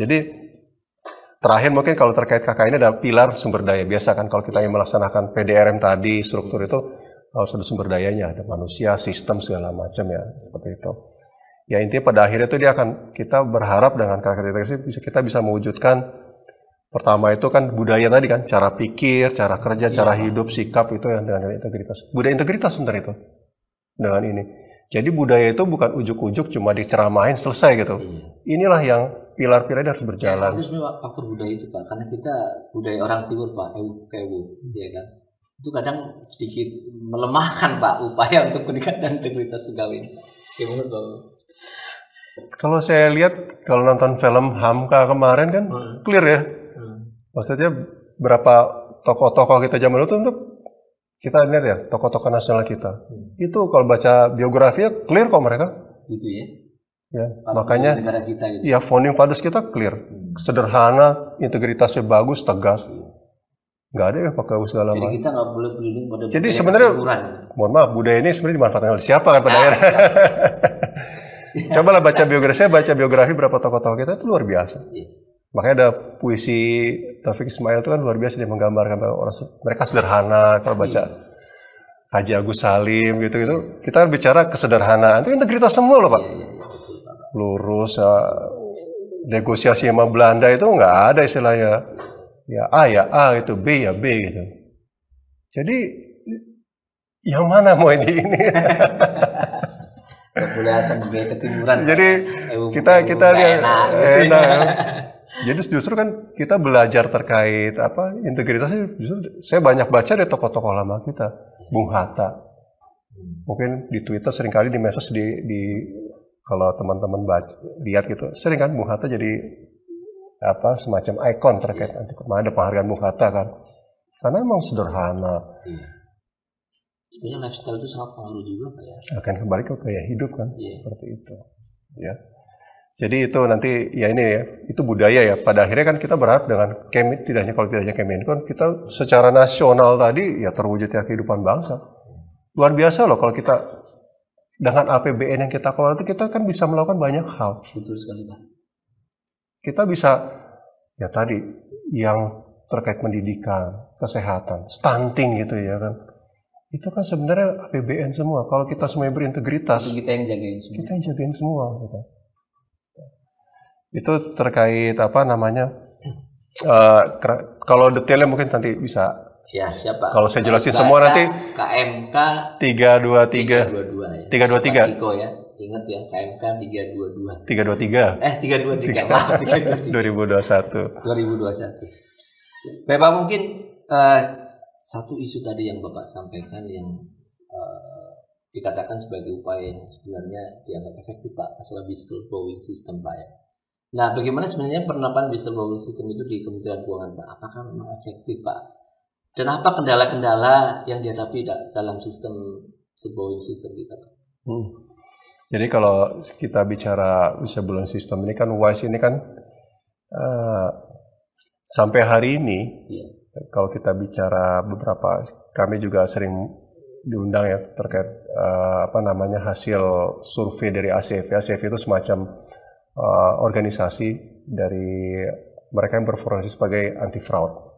Jadi terakhir mungkin kalau terkait KK ini ada pilar sumber daya. Biasa kan kalau kita yang melaksanakan PDRM tadi, struktur itu harus ada sumber dayanya, ada manusia, sistem segala macam ya, seperti itu. Ya intinya pada akhirnya itu kita berharap dengan KK kita bisa mewujudkan pertama itu kan budaya tadi kan, cara pikir, cara kerja, cara hidup, sikap itu yang dengan integritas. Budaya integritas sebenarnya itu dengan ini. Jadi budaya itu bukan ujuk-ujuk cuma diceramain selesai gitu. Inilah yang pilar-pilar harus berjalan. Itu sebenarnya faktor budaya itu Pak, karena kita budaya orang timur Pak, ewu, ya kan. Itu kadang sedikit melemahkan Pak upaya untuk meningkatkan integritas pegawai ini. Gimana Pak? Kalau saya lihat kalau nonton film Hamka kemarin kan clear ya. Maksudnya berapa tokoh-tokoh kita zaman itu untuk kita lihat ya tokoh-tokoh nasional kita. Itu kalau baca biografinya clear kok mereka. Gitu ya. Ya, Para makanya negara kita gitu. ya founding fathers kita clear. Sederhana, integritasnya bagus, tegas. Nggak ada ya pakai segala macam. Jadi kita nggak boleh berlindung pada Jadi sebenarnya, mohon maaf, budaya ini sebenarnya dimanfaatkan oleh siapa kan pada akhirnya. Cobalah baca biografi, saya baca biografi berapa tokoh-tokoh kita itu luar biasa. Makanya ada puisi Taufik Ismail itu kan luar biasa, dia menggambarkan bahwa orang mereka sederhana. Kalau baca Haji Agus Salim gitu-gitu, kita kan bicara kesederhanaan, itu integritas semua loh Pak. Lurus, negosiasi sama Belanda itu nggak ada istilahnya. Ya A gitu, B ya B gitu. Jadi yang mana mau ini? Gak boleh asal budaya ketimuran. Jadi kita lihat enak. Jadi justru kan kita belajar terkait apa integritasnya. Justru saya banyak baca dari tokoh-tokoh lama kita, Bung Hatta. Mungkin di Twitter seringkali di medsos kalau teman-teman baca lihat gitu, sering kan Bung Hatta jadi apa semacam ikon terkait nanti ada penghargaan Bung Hatta kan, karena memang sederhana. Sebenarnya lifestyle itu sangat pengaruh juga Pak ya. Akan kembali ke gaya hidup kan, seperti itu. Ya. Jadi itu nanti ya ini ya, itu budaya ya. Pada akhirnya kan kita berharap dengan tidak hanya Kemenko, kita secara nasional tadi ya terwujudnya kehidupan bangsa. Luar biasa loh kalau kita dengan APBN yang kita kelola itu kita kan bisa melakukan banyak hal. Betul sekali Pak. Kita bisa ya tadi yang terkait pendidikan, kesehatan, stunting gitu ya kan. Itu kan sebenarnya APBN semua. Kalau kita semuanya berintegritas, itu kita yang jagain semua. Kita yang jagain semua gitu. Itu terkait apa namanya? Kalau detailnya mungkin nanti bisa. Ya siapa? Kalau saya jelasin semua nanti KMK 323 ya. 323. Iko ya. Ingat ya, KMK 322. 323. 323. Maaf, 2021. 2021. Bapak mungkin satu isu tadi yang Bapak sampaikan yang dikatakan sebagai upaya yang sebenarnya dianggap efektif Pak, masalah whistleblowing system Pak ya. Nah, bagaimana sebenarnya penerapan whistleblowing system itu di Kementerian Keuangan Pak? Apakah memang efektif Pak? Dan apa kendala-kendala yang dihadapi dalam sistem whistleblowing system kita Pak? Jadi kalau kita bicara whistleblowing system ini kan WISE ini kan sampai hari ini kalau kita bicara beberapa, kami juga sering diundang ya terkait hasil survei dari ACF. ACF itu semacam organisasi dari mereka yang berfungsi sebagai anti fraud.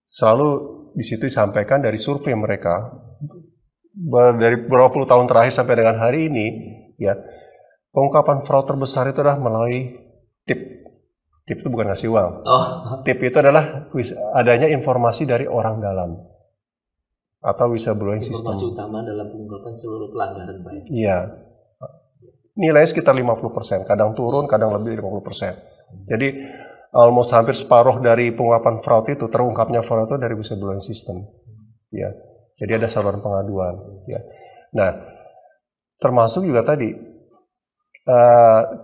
Selalu di situ disampaikan dari survei mereka dari beberapa puluh tahun terakhir sampai dengan hari ini, ya pengungkapan fraud terbesar itu adalah melalui tip. Tip itu bukan ngasih uang. Tip itu adalah adanya informasi dari orang dalam atau whistleblowing system. Informasi utama dalam pengungkapan seluruh pelanggaran, Pak. Iya. Nilainya sekitar 50%, kadang turun, kadang lebih 50%. Jadi almost hampir separuh dari pengungkapan fraud itu, terungkapnya fraud itu dari whistleblowing system. Ya. Jadi ada saluran pengaduan. Ya. Nah, termasuk juga tadi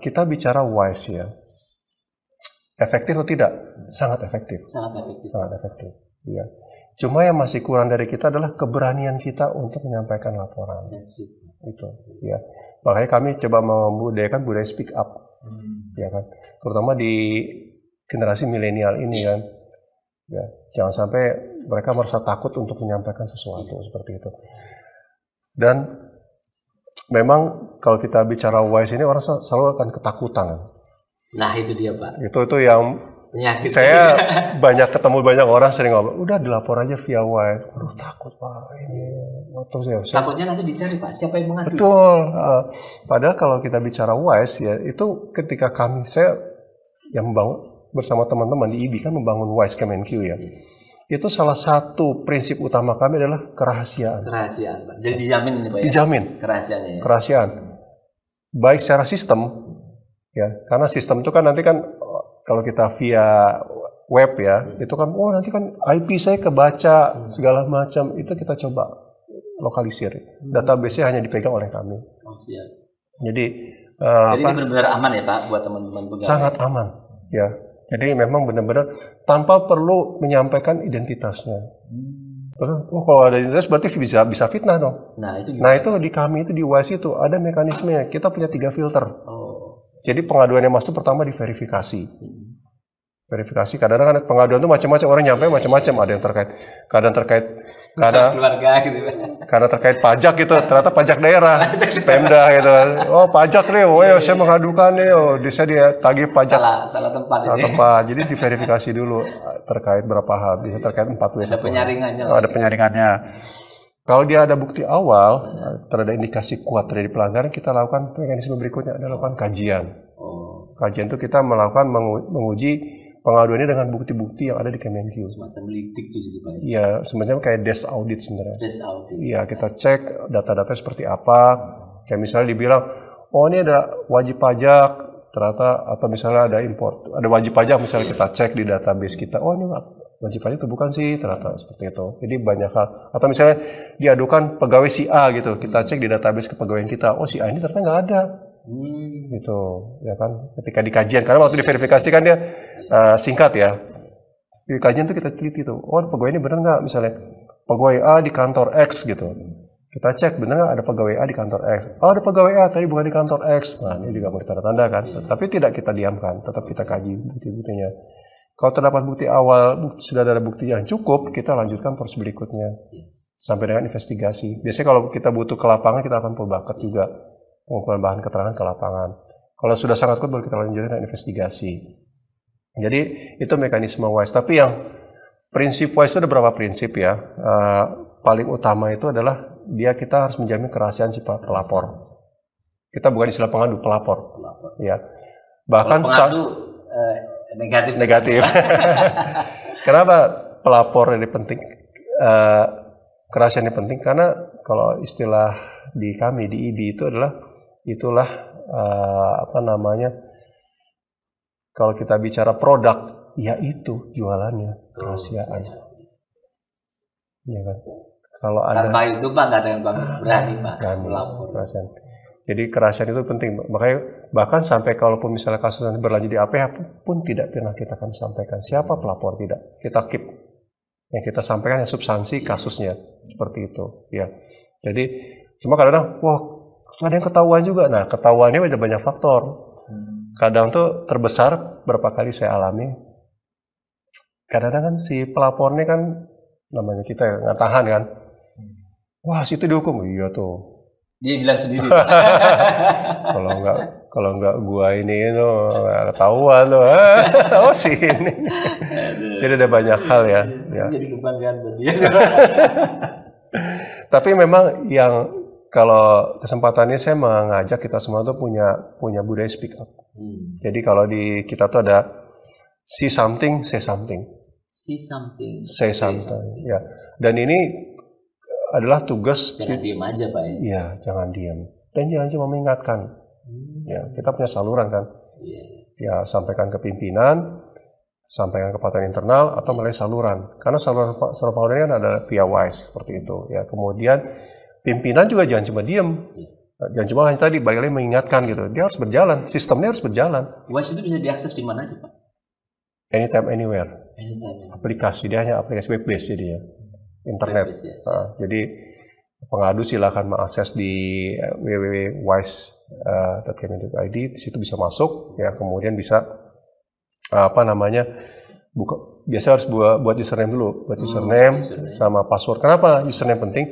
kita bicara WISE ya. Efektif atau tidak? Sangat efektif. Sangat efektif. Sangat efektif. Ya. Cuma yang masih kurang dari kita adalah keberanian kita untuk menyampaikan laporan. Itu. Ya. Makanya kami coba membudayakan budaya speak up. Ya kan. Terutama di generasi milenial ini kan. Ya. Jangan sampai mereka merasa takut untuk menyampaikan sesuatu seperti itu. Dan memang kalau kita bicara WISE ini orang selalu akan ketakutan. Nah itu dia Pak. Itu yang penyakit. Saya banyak ketemu banyak orang sering ngomong, udah dilapor aja via WISE. Aduh takut Pak ini. Takutnya nanti dicari Pak, siapa yang mengadu? Betul. Padahal kalau kita bicara WISE ya itu ketika saya yang membangun bersama teman-teman di IBI kan membangun WISE Kemenq ya. itu salah satu prinsip utama kami adalah kerahasiaan. Kerahasiaan, Pak. Jadi dijamin ini, Pak ya? Dijamin. Kerahasiaannya ya? Kerahasiaan. Baik secara sistem, ya, karena sistem itu kan nanti kan kalau kita via web ya, itu kan, oh nanti kan IP saya kebaca segala macam, itu kita coba lokalisir. Database-nya hanya dipegang oleh kami. Oh, siap. Jadi ini benar-benar aman ya Pak buat teman-teman pegawai? Sangat aman, ya. Jadi memang benar-benar tanpa perlu menyampaikan identitasnya. Terus, oh kalau ada identitas berarti bisa fitnah dong. Nah itu di kami itu di WISE itu ada mekanisme. Kita punya 3 filter. Oh. Jadi pengaduan yang masuk pertama diverifikasi. Verifikasi kadang-kadang kan pengaduan itu macam-macam, orang nyampe macam-macam, ada yang terkait keluarga gitu. Karena terkait pajak gitu, ternyata pajak daerah, Pemda gitu. Oh pajak nih, saya mengadukan nih, saya ditagih pajak. Salah tempat. Jadi diverifikasi dulu terkait berapa hal, bisa terkait 4 Ada penyaringannya. Ada penyaringannya. Kalau dia ada bukti awal, terhadap indikasi kuat terjadi pelanggaran, kita lakukan mekanisme berikutnya adalah lakukan kajian. Kajian itu kita melakukan menguji pengaduannya dengan bukti-bukti yang ada di Kemenkyu. Semacam lidik di situ Pak. Iya, semacam kayak desk audit sebenarnya. Desk audit. Iya, kita cek data-data seperti apa. Kayak misalnya dibilang, oh ini ada wajib pajak, ternyata atau misalnya ada import, ada wajib pajak, misalnya kita cek di database kita, oh ini wajib pajak itu bukan sih, ternyata seperti itu. Jadi banyak hal. Atau misalnya diadukan pegawai si A gitu, kita cek di database kepegawaian kita, oh si A ini ternyata nggak ada. Gitu, ya kan? Ketika di kajian, karena waktu diverifikasi kan dia singkat ya. Di kajian tuh kita teliti tuh, oh pegawai ini benar nggak, misalnya pegawai A di kantor X gitu. Kita cek benar nggak ada pegawai A di kantor X. Oh ada pegawai A tadi bukan di kantor X. Nah ini juga mau ditanda-tanda kan. Tapi tidak kita diamkan, tetap kita kaji bukti-buktinya. Kalau terdapat bukti awal, sudah ada bukti yang cukup, kita lanjutkan proses berikutnya sampai dengan investigasi. Biasanya kalau kita butuh ke lapangan, kita akan pull bucket juga, pengumpulan bahan keterangan ke lapangan. Kalau sudah sangat kuat, baru kita lanjutkan dengan investigasi. Jadi itu mekanisme WISE. Tapi yang prinsip WISE itu ada beberapa prinsip ya. Paling utama itu adalah kita harus menjamin kerahasiaan si pelapor. Kita bukan istilah pengadu, pelapor. Ya. Bahkan pengadu negatif. Kenapa pelapor ini penting? Kerahasiaan ini penting karena kalau istilah di kami di ID itu itulah kalau kita bicara produk, yaitu jualannya kerahasiaan. Ya kan? Kalau ada tanpa itu Pak nggak ada yang berani Pak melapor. Jadi kerahasiaan itu penting. Makanya bahkan sampai kalaupun misalnya kasus nanti berlanjut di APH pun tidak pernah kita akan sampaikan siapa pelapor, tidak. Kita keep. Yang kita sampaikan yang substansi kasusnya seperti itu. Ya. Jadi cuma kadang-kadang, wah ada yang ketahuan juga. Nah ketahuannya ada banyak faktor. Kadang tuh terbesar berapa kali saya alami. Kadang-kadang kan si pelapornya kan namanya kita nggak tahan kan. Wah situ dihukum, iya tuh. Dia bilang sendiri. Kalau nggak gua ini tuh nggak ketahuan tuh. Oh sih ini. Jadi ada banyak hal ya. Jadi kebanggaan buat dia. Tapi memang yang kalau kesempatannya saya mengajak kita semua tuh punya budaya speak up. Jadi kalau di kita tuh ada see something, say something. See something, say something. Ya. Dan ini adalah tugas. Jangan diam aja Pak ya. Iya, jangan diam. Dan jangan cuma mengingatkan. Ya, kita punya saluran kan. Ya, sampaikan ke pimpinan, sampaikan ke pasukan internal atau melalui saluran. Karena saluran ini kan ada via WISE seperti itu. Ya, kemudian pimpinan juga jangan cuma diam. Jangan cuma hanya tadi balik lagi mengingatkan gitu. Dia harus berjalan, sistemnya harus berjalan. WISE itu bisa diakses di mana aja Pak? Anytime, anywhere. Anytime. Aplikasi, dia hanya aplikasi web based jadi ya. Internet. Jadi pengadu silakan mengakses di www.wise.kemenku.id. Di situ bisa masuk ya, kemudian bisa biasa harus buat username dulu, username sama password. Kenapa username penting?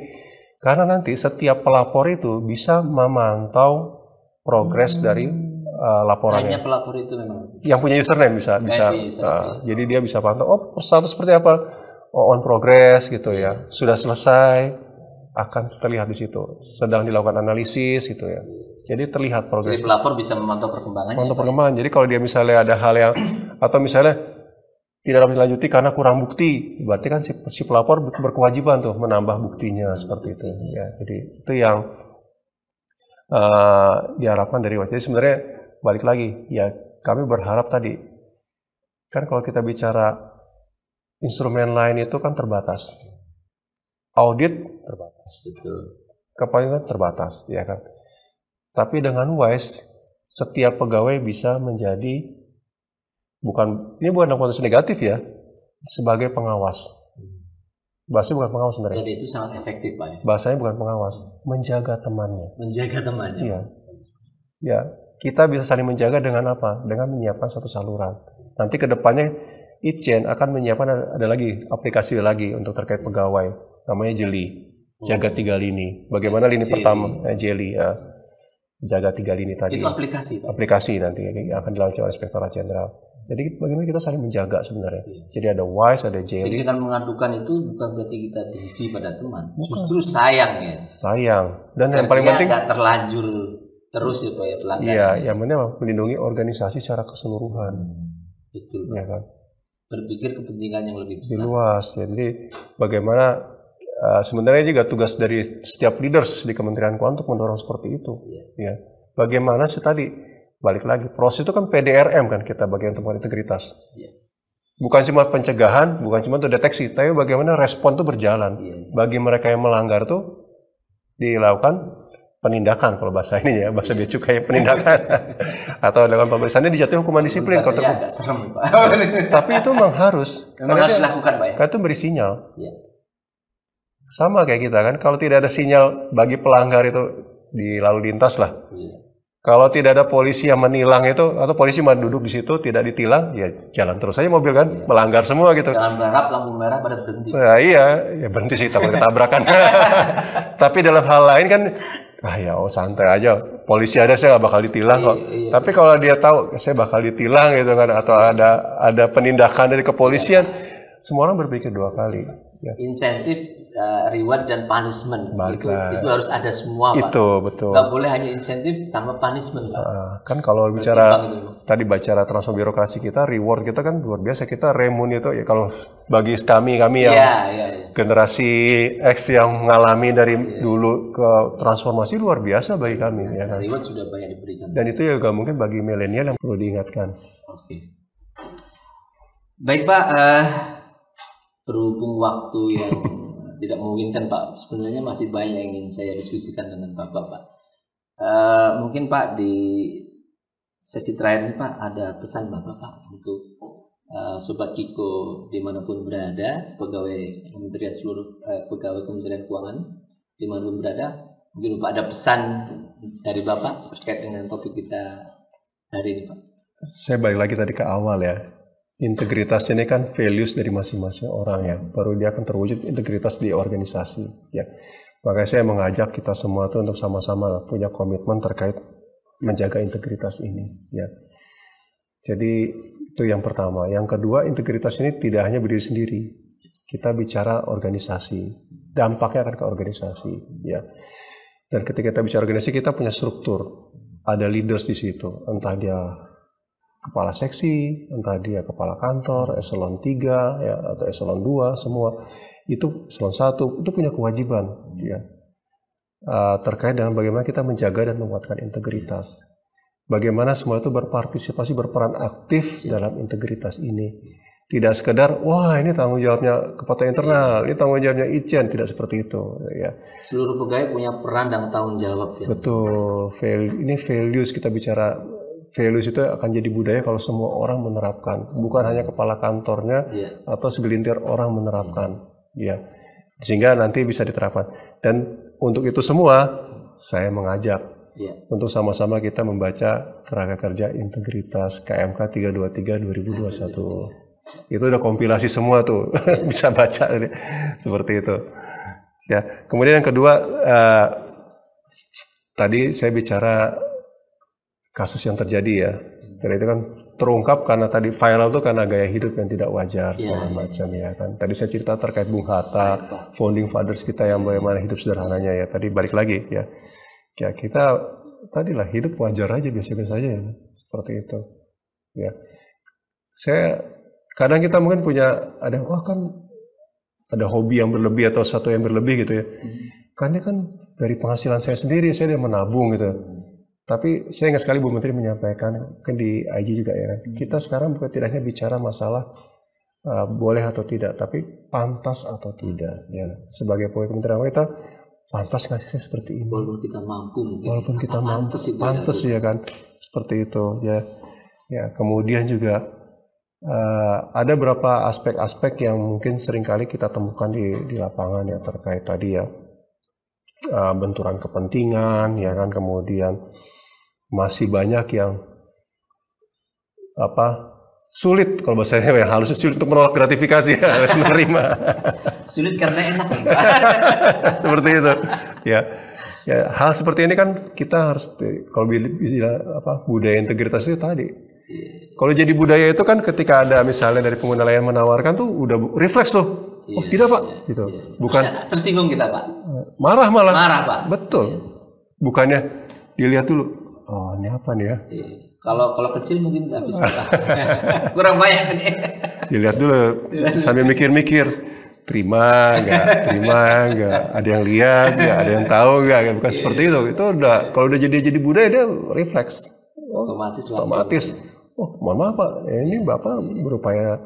Karena nanti setiap pelapor itu bisa memantau progres dari laporannya. Hanya pelapor itu memang. Yang punya username bisa. Jadi dia bisa pantau. Oh status seperti apa? Oh, on progress gitu ya. Sudah selesai, akan terlihat di situ. Sedang dilakukan analisis gitu ya. Jadi terlihat progres. Jadi pelapor bisa memantau perkembangannya. Memantau perkembangan. Jadi kalau dia misalnya ada hal yang atau misalnya tidak dapat dilanjuti karena kurang bukti. Berarti kan si pelapor berkewajiban tuh menambah buktinya seperti itu. Ya, jadi itu yang diharapkan dari wajib. Jadi sebenarnya balik lagi, ya kami berharap tadi, kan kalau kita bicara instrumen lain itu kan terbatas. Audit terbatas. Betul. Kepala terbatas, ya kan. Tapi dengan WISE, setiap pegawai bisa menjadi, ini bukan dalam konteks negatif ya, sebagai pengawas. Bahasanya bukan pengawas sebenarnya. Dan itu sangat efektif, Pak. Ya? Bahasanya bukan pengawas, menjaga temannya. Menjaga temannya. Iya. Ya, kita bisa saling menjaga dengan apa? Dengan menyiapkan satu saluran. Nanti ke depannya Itjen akan menyiapkan ada lagi aplikasi lagi untuk terkait pegawai, namanya Jeli. Jaga 3 lini. Bagaimana lini pertama? Jeli. Ya. Jaga 3 lini tadi. Itu aplikasi, Pak? Aplikasi nanti yang akan dilaunching oleh Inspektorat Jenderal. Jadi bagaimana kita saling menjaga sebenarnya. Jadi ada WISE, ada Jeli. Jadi dengan mengadukan itu bukan berarti kita benci pada teman. Justru sayang ya. Sayang. Dan yang paling penting nggak terlanjur terus ya Pak ya pelanggaran. Iya, yang penting melindungi organisasi secara keseluruhan. Betul. Ya kan. Berpikir kepentingan yang lebih besar. Lebih luas. Ya. Jadi bagaimana sebenarnya juga tugas dari setiap leaders di Kementerian Keuangan untuk mendorong seperti itu. Ya. Bagaimana sih tadi balik lagi proses itu kan PDRM kan kita bagian temuan integritas. Bukan cuma pencegahan, bukan cuma untuk deteksi, tapi bagaimana respon itu berjalan. Bagi mereka yang melanggar tuh dilakukan penindakan kalau bahasa ini ya, bahasa bea cukai penindakan atau dilakukan pemeriksaannya dijatuhi hukuman disiplin. Agak serem, Pak. Tapi itu memang harus. Memang harus dilakukan, Pak ya. Karena itu beri sinyal. Sama kayak kita kan, kalau tidak ada sinyal bagi pelanggar itu di lalu lintas lah. Kalau tidak ada polisi yang menilang itu, atau polisi duduk di situ tidak ditilang, ya jalan terus aja mobil kan, melanggar semua gitu. Jangan berharap lampu merah pada berhenti. Nah, iya, ya berhenti sih takut ketabrakan. Tapi dalam hal lain kan, santai aja. Polisi ada saya nggak bakal ditilang kok. Tapi kalau dia tahu saya bakal ditilang gitu kan, atau ada penindakan dari kepolisian, semua orang berpikir 2 kali. Ya. Insentif, reward dan punishment itu harus ada semua, Pak. Itu betul. Nggak boleh hanya insentif tanpa punishment, Pak. Kan kalau bicara tadi bicara transformasi birokrasi kita, reward kita kan luar biasa. Kita remun itu ya kalau bagi kami yang generasi X yang mengalami dari dulu ke transformasi luar biasa bagi kami. Ya kan? Reward sudah banyak diberikan. Dan itu juga mungkin bagi milenial yang perlu diingatkan. Oke. Baik, Pak. Berhubung waktu yang tidak memungkinkan, Pak, sebenarnya masih banyak yang ingin saya diskusikan dengan Bapak, Pak. Mungkin Pak di sesi terakhir ini Pak ada pesan Bapak, Pak, untuk Sobat Kiko dimanapun berada, pegawai Kementerian Keuangan dimanapun berada, mungkin Bapak ada pesan dari Bapak terkait dengan topik kita hari ini, Pak. Saya balik lagi tadi ke awal ya. Integritas ini kan values dari masing-masing orang ya, baru dia akan terwujud integritas di organisasi ya. Makanya saya mengajak kita semua tuh untuk sama-sama punya komitmen terkait menjaga integritas ini ya. Jadi itu yang pertama. Yang kedua, integritas ini tidak hanya berdiri sendiri. Kita bicara organisasi, dampaknya akan ke organisasi ya. Dan ketika kita bicara organisasi, kita punya struktur, ada leaders di situ, entah dia kepala seksi, entah dia kepala kantor, eselon 3 ya, atau eselon 2, semua itu eselon 1 itu punya kewajiban ya, terkait dengan bagaimana kita menjaga dan menguatkan integritas. Bagaimana semua itu berpartisipasi, berperan aktif dalam integritas ini. Tidak sekedar, wah ini tanggung jawabnya Kepala Internal, ini tanggung jawabnya Itjen, tidak seperti itu ya. Seluruh pegawai punya peran dan tanggung jawab ya. Betul, ini values, kita bicara values itu akan jadi budaya kalau semua orang menerapkan, bukan hanya kepala kantornya atau segelintir orang menerapkan, ya, sehingga nanti bisa diterapkan. Dan untuk itu semua, saya mengajak untuk sama-sama kita membaca Kerangka Kerja Integritas KMK 323 2021. Itu udah kompilasi semua tuh, bisa baca seperti itu. Ya, kemudian yang kedua, tadi saya bicara kasus yang terjadi ya, dan itu kan terungkap karena tadi viral tuh karena gaya hidup yang tidak wajar segala macam ya kan. Tadi saya cerita terkait Bung Hatta, founding fathers kita yang bagaimana hidup sederhananya ya. Tadi balik lagi ya kita tadi lah hidup wajar aja, biasa-biasa aja ya, seperti itu ya. Saya kadang kita mungkin punya ada hobi yang berlebih atau satu yang berlebih gitu ya. Karena kan dari penghasilan saya sendiri, saya udah menabung gitu. Tapi saya ingat sekali Bu Menteri menyampaikan, kan di IG juga ya, kita sekarang bukan tidak hanya bicara masalah boleh atau tidak, tapi pantas atau tidak. Ya. Sebagai pegawai Kementerian kita, pantas nggak sih seperti ini? Walaupun kita mampu mungkin. Walaupun kita pantas itu pantas ya kan, seperti itu ya. Ya kemudian juga ada beberapa aspek-aspek yang mungkin seringkali kita temukan di lapangan ya terkait tadi ya benturan kepentingan ya kan, kemudian masih banyak yang sulit, kalau bahasanya yang halus sulit untuk menolak gratifikasi ya, harus menerima. Sulit karena enak. Seperti itu ya. Ya hal seperti ini kan kita harus, kalau budaya integritas itu tadi. Kalau jadi budaya itu kan ketika ada misalnya dari pengguna layanan menawarkan tuh udah refleks tuh. Oh tidak Pak, gitu. Bukan tersinggung kita Pak. Marah malah. Marah Pak. Betul. Bukannya dilihat dulu. Oh ini apa nih ya? Kalau kecil mungkin habis kurang banyak nih. Dilihat dulu sambil mikir-mikir. Terima enggak, ada yang lihat enggak, ada yang tahu enggak, bukan seperti itu. Itu udah kalau udah jadi budaya dia refleks. Otomatis. Oh, mohon maaf Pak, ini Bapak berupaya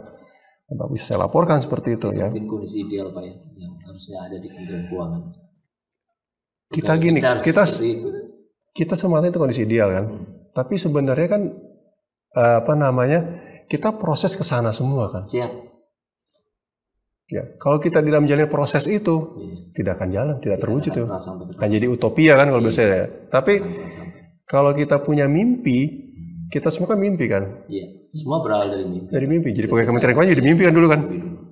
Bapak bisa saya laporkan seperti itu ya. Mungkin kondisi ideal Pak ya, yang harusnya ada di Kementerian Keuangan. Kita semua itu kondisi ideal kan. Tapi sebenarnya kan kita proses ke sana semua kan. Siap. Ya, kalau kita tidak menjalani proses itu, tidak akan jalan, tidak terwujud tuh. Kan jadi utopia kan kalau biasanya. Tapi kalau kita punya mimpi, kita semua kan mimpi kan. Iya. Semua berawal dari mimpi. Dari mimpi. Jadi pegawai Kementerian Keuangan jadi mimpi kan dulu kan.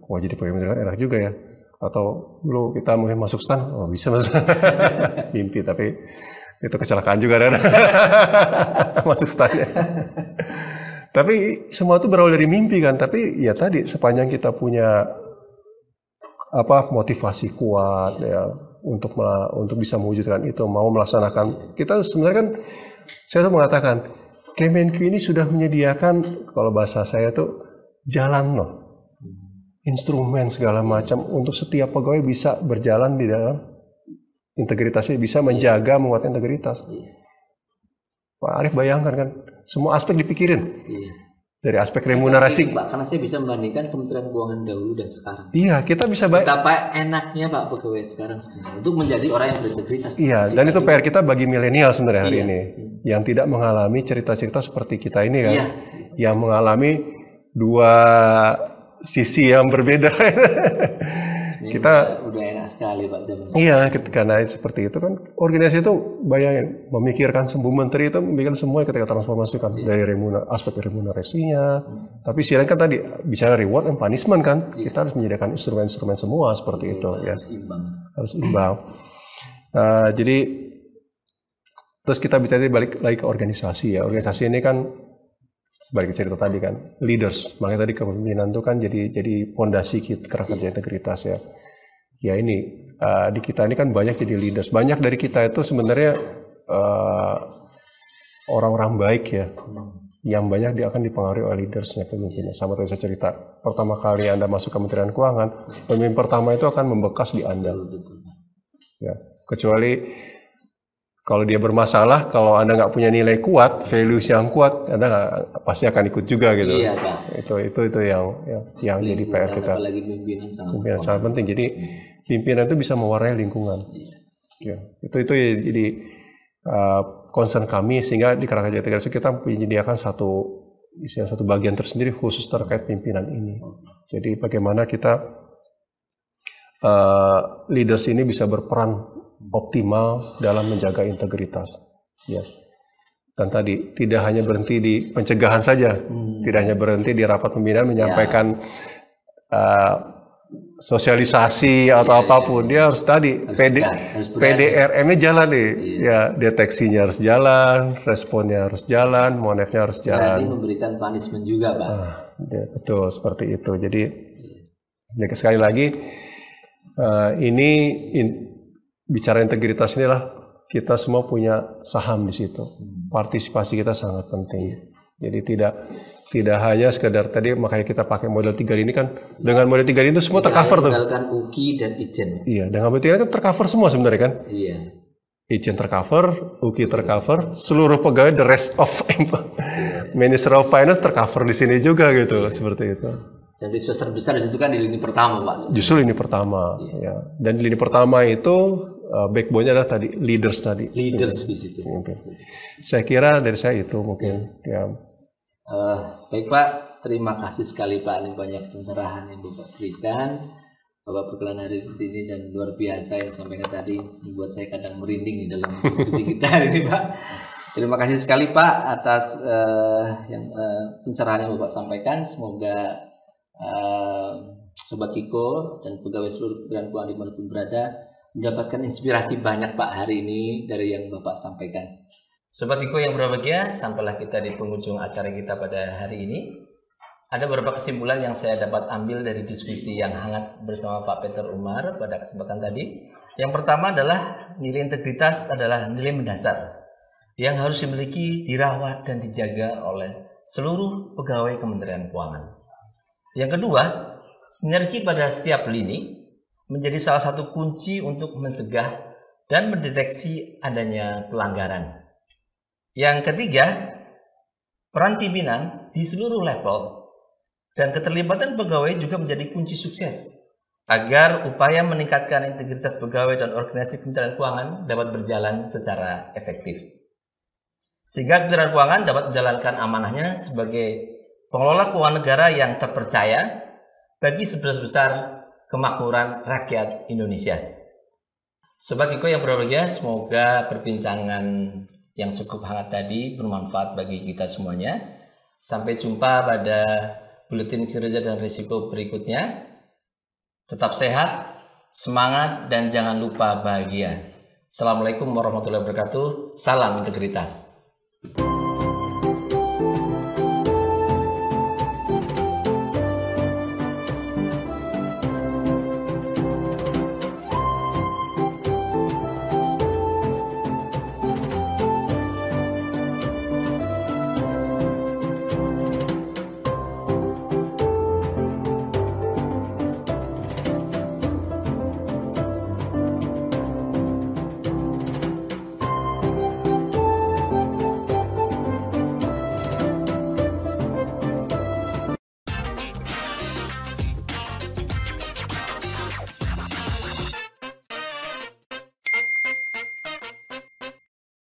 Wah jadi pegawai Kementerian Keuangan enak juga ya. Atau dulu kita mungkin masuk stan, oh bisa mas. Mimpi tapi itu kecelakaan juga kan. Masuk stan ya. Tapi semua itu berawal dari mimpi kan. Tapi ya tadi sepanjang kita punya motivasi kuat ya untuk bisa mewujudkan itu, mau melaksanakan. Kita sebenarnya kan saya tuh mengatakan Kemenq ini sudah menyediakan, kalau bahasa saya tuh jalan instrumen segala macam untuk setiap pegawai bisa berjalan di dalam integritasnya, bisa menjaga menguatkan integritas. Pak Arief bayangkan kan semua aspek dipikirin. Dari aspek remunerasi. Pak, karena saya bisa membandingkan Kementerian Keuangan dahulu dan sekarang. Iya, kita bisa betapa enaknya Pak pegawai sekarang sebenarnya untuk menjadi orang yang berintegritas. Iya, dan itu PR kita bagi milenial sebenarnya hari ini, yang tidak mengalami cerita-cerita seperti kita ini kan, yang mengalami dua sisi yang berbeda. Kita udah enak sekali Pak zaman sekarang. Iya, karena seperti itu kan organisasi itu bayangin memikirkan Bu Menteri itu memikirkan semua ketika transformasi kan dari aspek remunerasinya. Tapi silakan kan tadi bicara reward and punishment kan, kita harus menyediakan instrumen-instrumen semua seperti itu ya. Harus imbang. Jadi terus kita bicara balik lagi ke organisasi ya. Organisasi ini kan sebagai cerita tadi kan leaders, makanya tadi kepemimpinan itu kan jadi fondasi kerangka kerja integritas ya. Ya ini di kita ini kan banyak jadi leaders, banyak dari kita itu sebenarnya orang-orang baik ya, yang banyak dia akan dipengaruhi oleh leadersnya, pemimpinnya. Sama tadi saya cerita, pertama kali Anda masuk Kementerian Keuangan, pemimpin pertama itu akan membekas di Anda. Ya, kecuali kalau dia bermasalah, kalau Anda nggak punya nilai kuat, values yang kuat, Anda pasti akan ikut juga gitu. Iya, Pak. Itu yang jadi PR kita. Apalagi pimpinan sangat penting. Jadi pimpinan itu bisa mewarnai lingkungan. Ya, itu jadi concern kami, sehingga di kerangka kerja integrasi kita menyediakan satu bagian tersendiri khusus terkait pimpinan ini. Jadi bagaimana kita leaders ini bisa berperan optimal dalam menjaga integritas, ya. Dan tadi tidak hanya berhenti di pencegahan saja, tidak hanya berhenti di rapat pembinaan menyampaikan sosialisasi atau apapun, dia harus tadi PDRM-nya jalan nih, ya deteksinya harus jalan, responnya harus jalan, monefnya harus jalan. Ini memberikan punishment juga, Pak. Ya, betul seperti itu. Jadi sekali lagi bicara integritas inilah kita semua punya saham di situ. Partisipasi kita sangat penting. Jadi Tidak hanya sekedar tadi, makanya kita pakai model 3 lini kan. Dengan model 3 lini itu semua tercover tuh. Mengandalkan UKI dan Ijen. Iya, dengan model 3 lini kan tercover semua sebenarnya kan. Iya. Ijen tercover, UKI tercover, seluruh pegawai the rest of Minister of Finance tercover di sini juga gitu, seperti itu. Dan resource terbesar di situ kan di lini pertama, Pak. Justru lini pertama, ya. Dan di lini pertama itu backbone-nya adalah tadi leaders tadi. Leaders di situ. Mungkin. Saya kira dari saya itu mungkin. Ya. Baik Pak, terima kasih sekali Pak, ini banyak pencerahan yang Bapak berikan. Bapak berkenan hari di sini dan luar biasa yang sampaikan tadi, membuat saya kadang merinding di dalam diskusi kita hari ini Pak. Terima kasih sekali Pak atas pencerahan yang Bapak sampaikan. Semoga Sobat Kiko dan pegawai seluruh Kementerian Keuangan dimanapun berada mendapatkan inspirasi banyak Pak hari ini dari yang Bapak sampaikan. Sobat Kiko yang berbahagia, sampailah kita di penghujung acara kita pada hari ini. Ada beberapa kesimpulan yang saya dapat ambil dari diskusi yang hangat bersama Pak Peter Umar pada kesempatan tadi. Yang pertama adalah nilai integritas adalah nilai mendasar yang harus dimiliki, dirawat, dan dijaga oleh seluruh pegawai Kementerian Keuangan. Yang kedua, sinergi pada setiap lini menjadi salah satu kunci untuk mencegah dan mendeteksi adanya pelanggaran. Yang ketiga, peran pimpinan di seluruh level dan keterlibatan pegawai juga menjadi kunci sukses agar upaya meningkatkan integritas pegawai dan organisasi Kementerian Keuangan dapat berjalan secara efektif. Sehingga Kementerian Keuangan dapat menjalankan amanahnya sebagai pengelola keuangan negara yang terpercaya bagi sebesar-besar kemakmuran rakyat Indonesia. Sobat Kiko yang berbahagia, semoga perbincangan yang cukup hangat tadi bermanfaat bagi kita semuanya. Sampai jumpa pada Buletin Kinerja dan Risiko berikutnya. Tetap sehat, semangat, dan jangan lupa bahagia. Assalamualaikum warahmatullahi wabarakatuh. Salam integritas.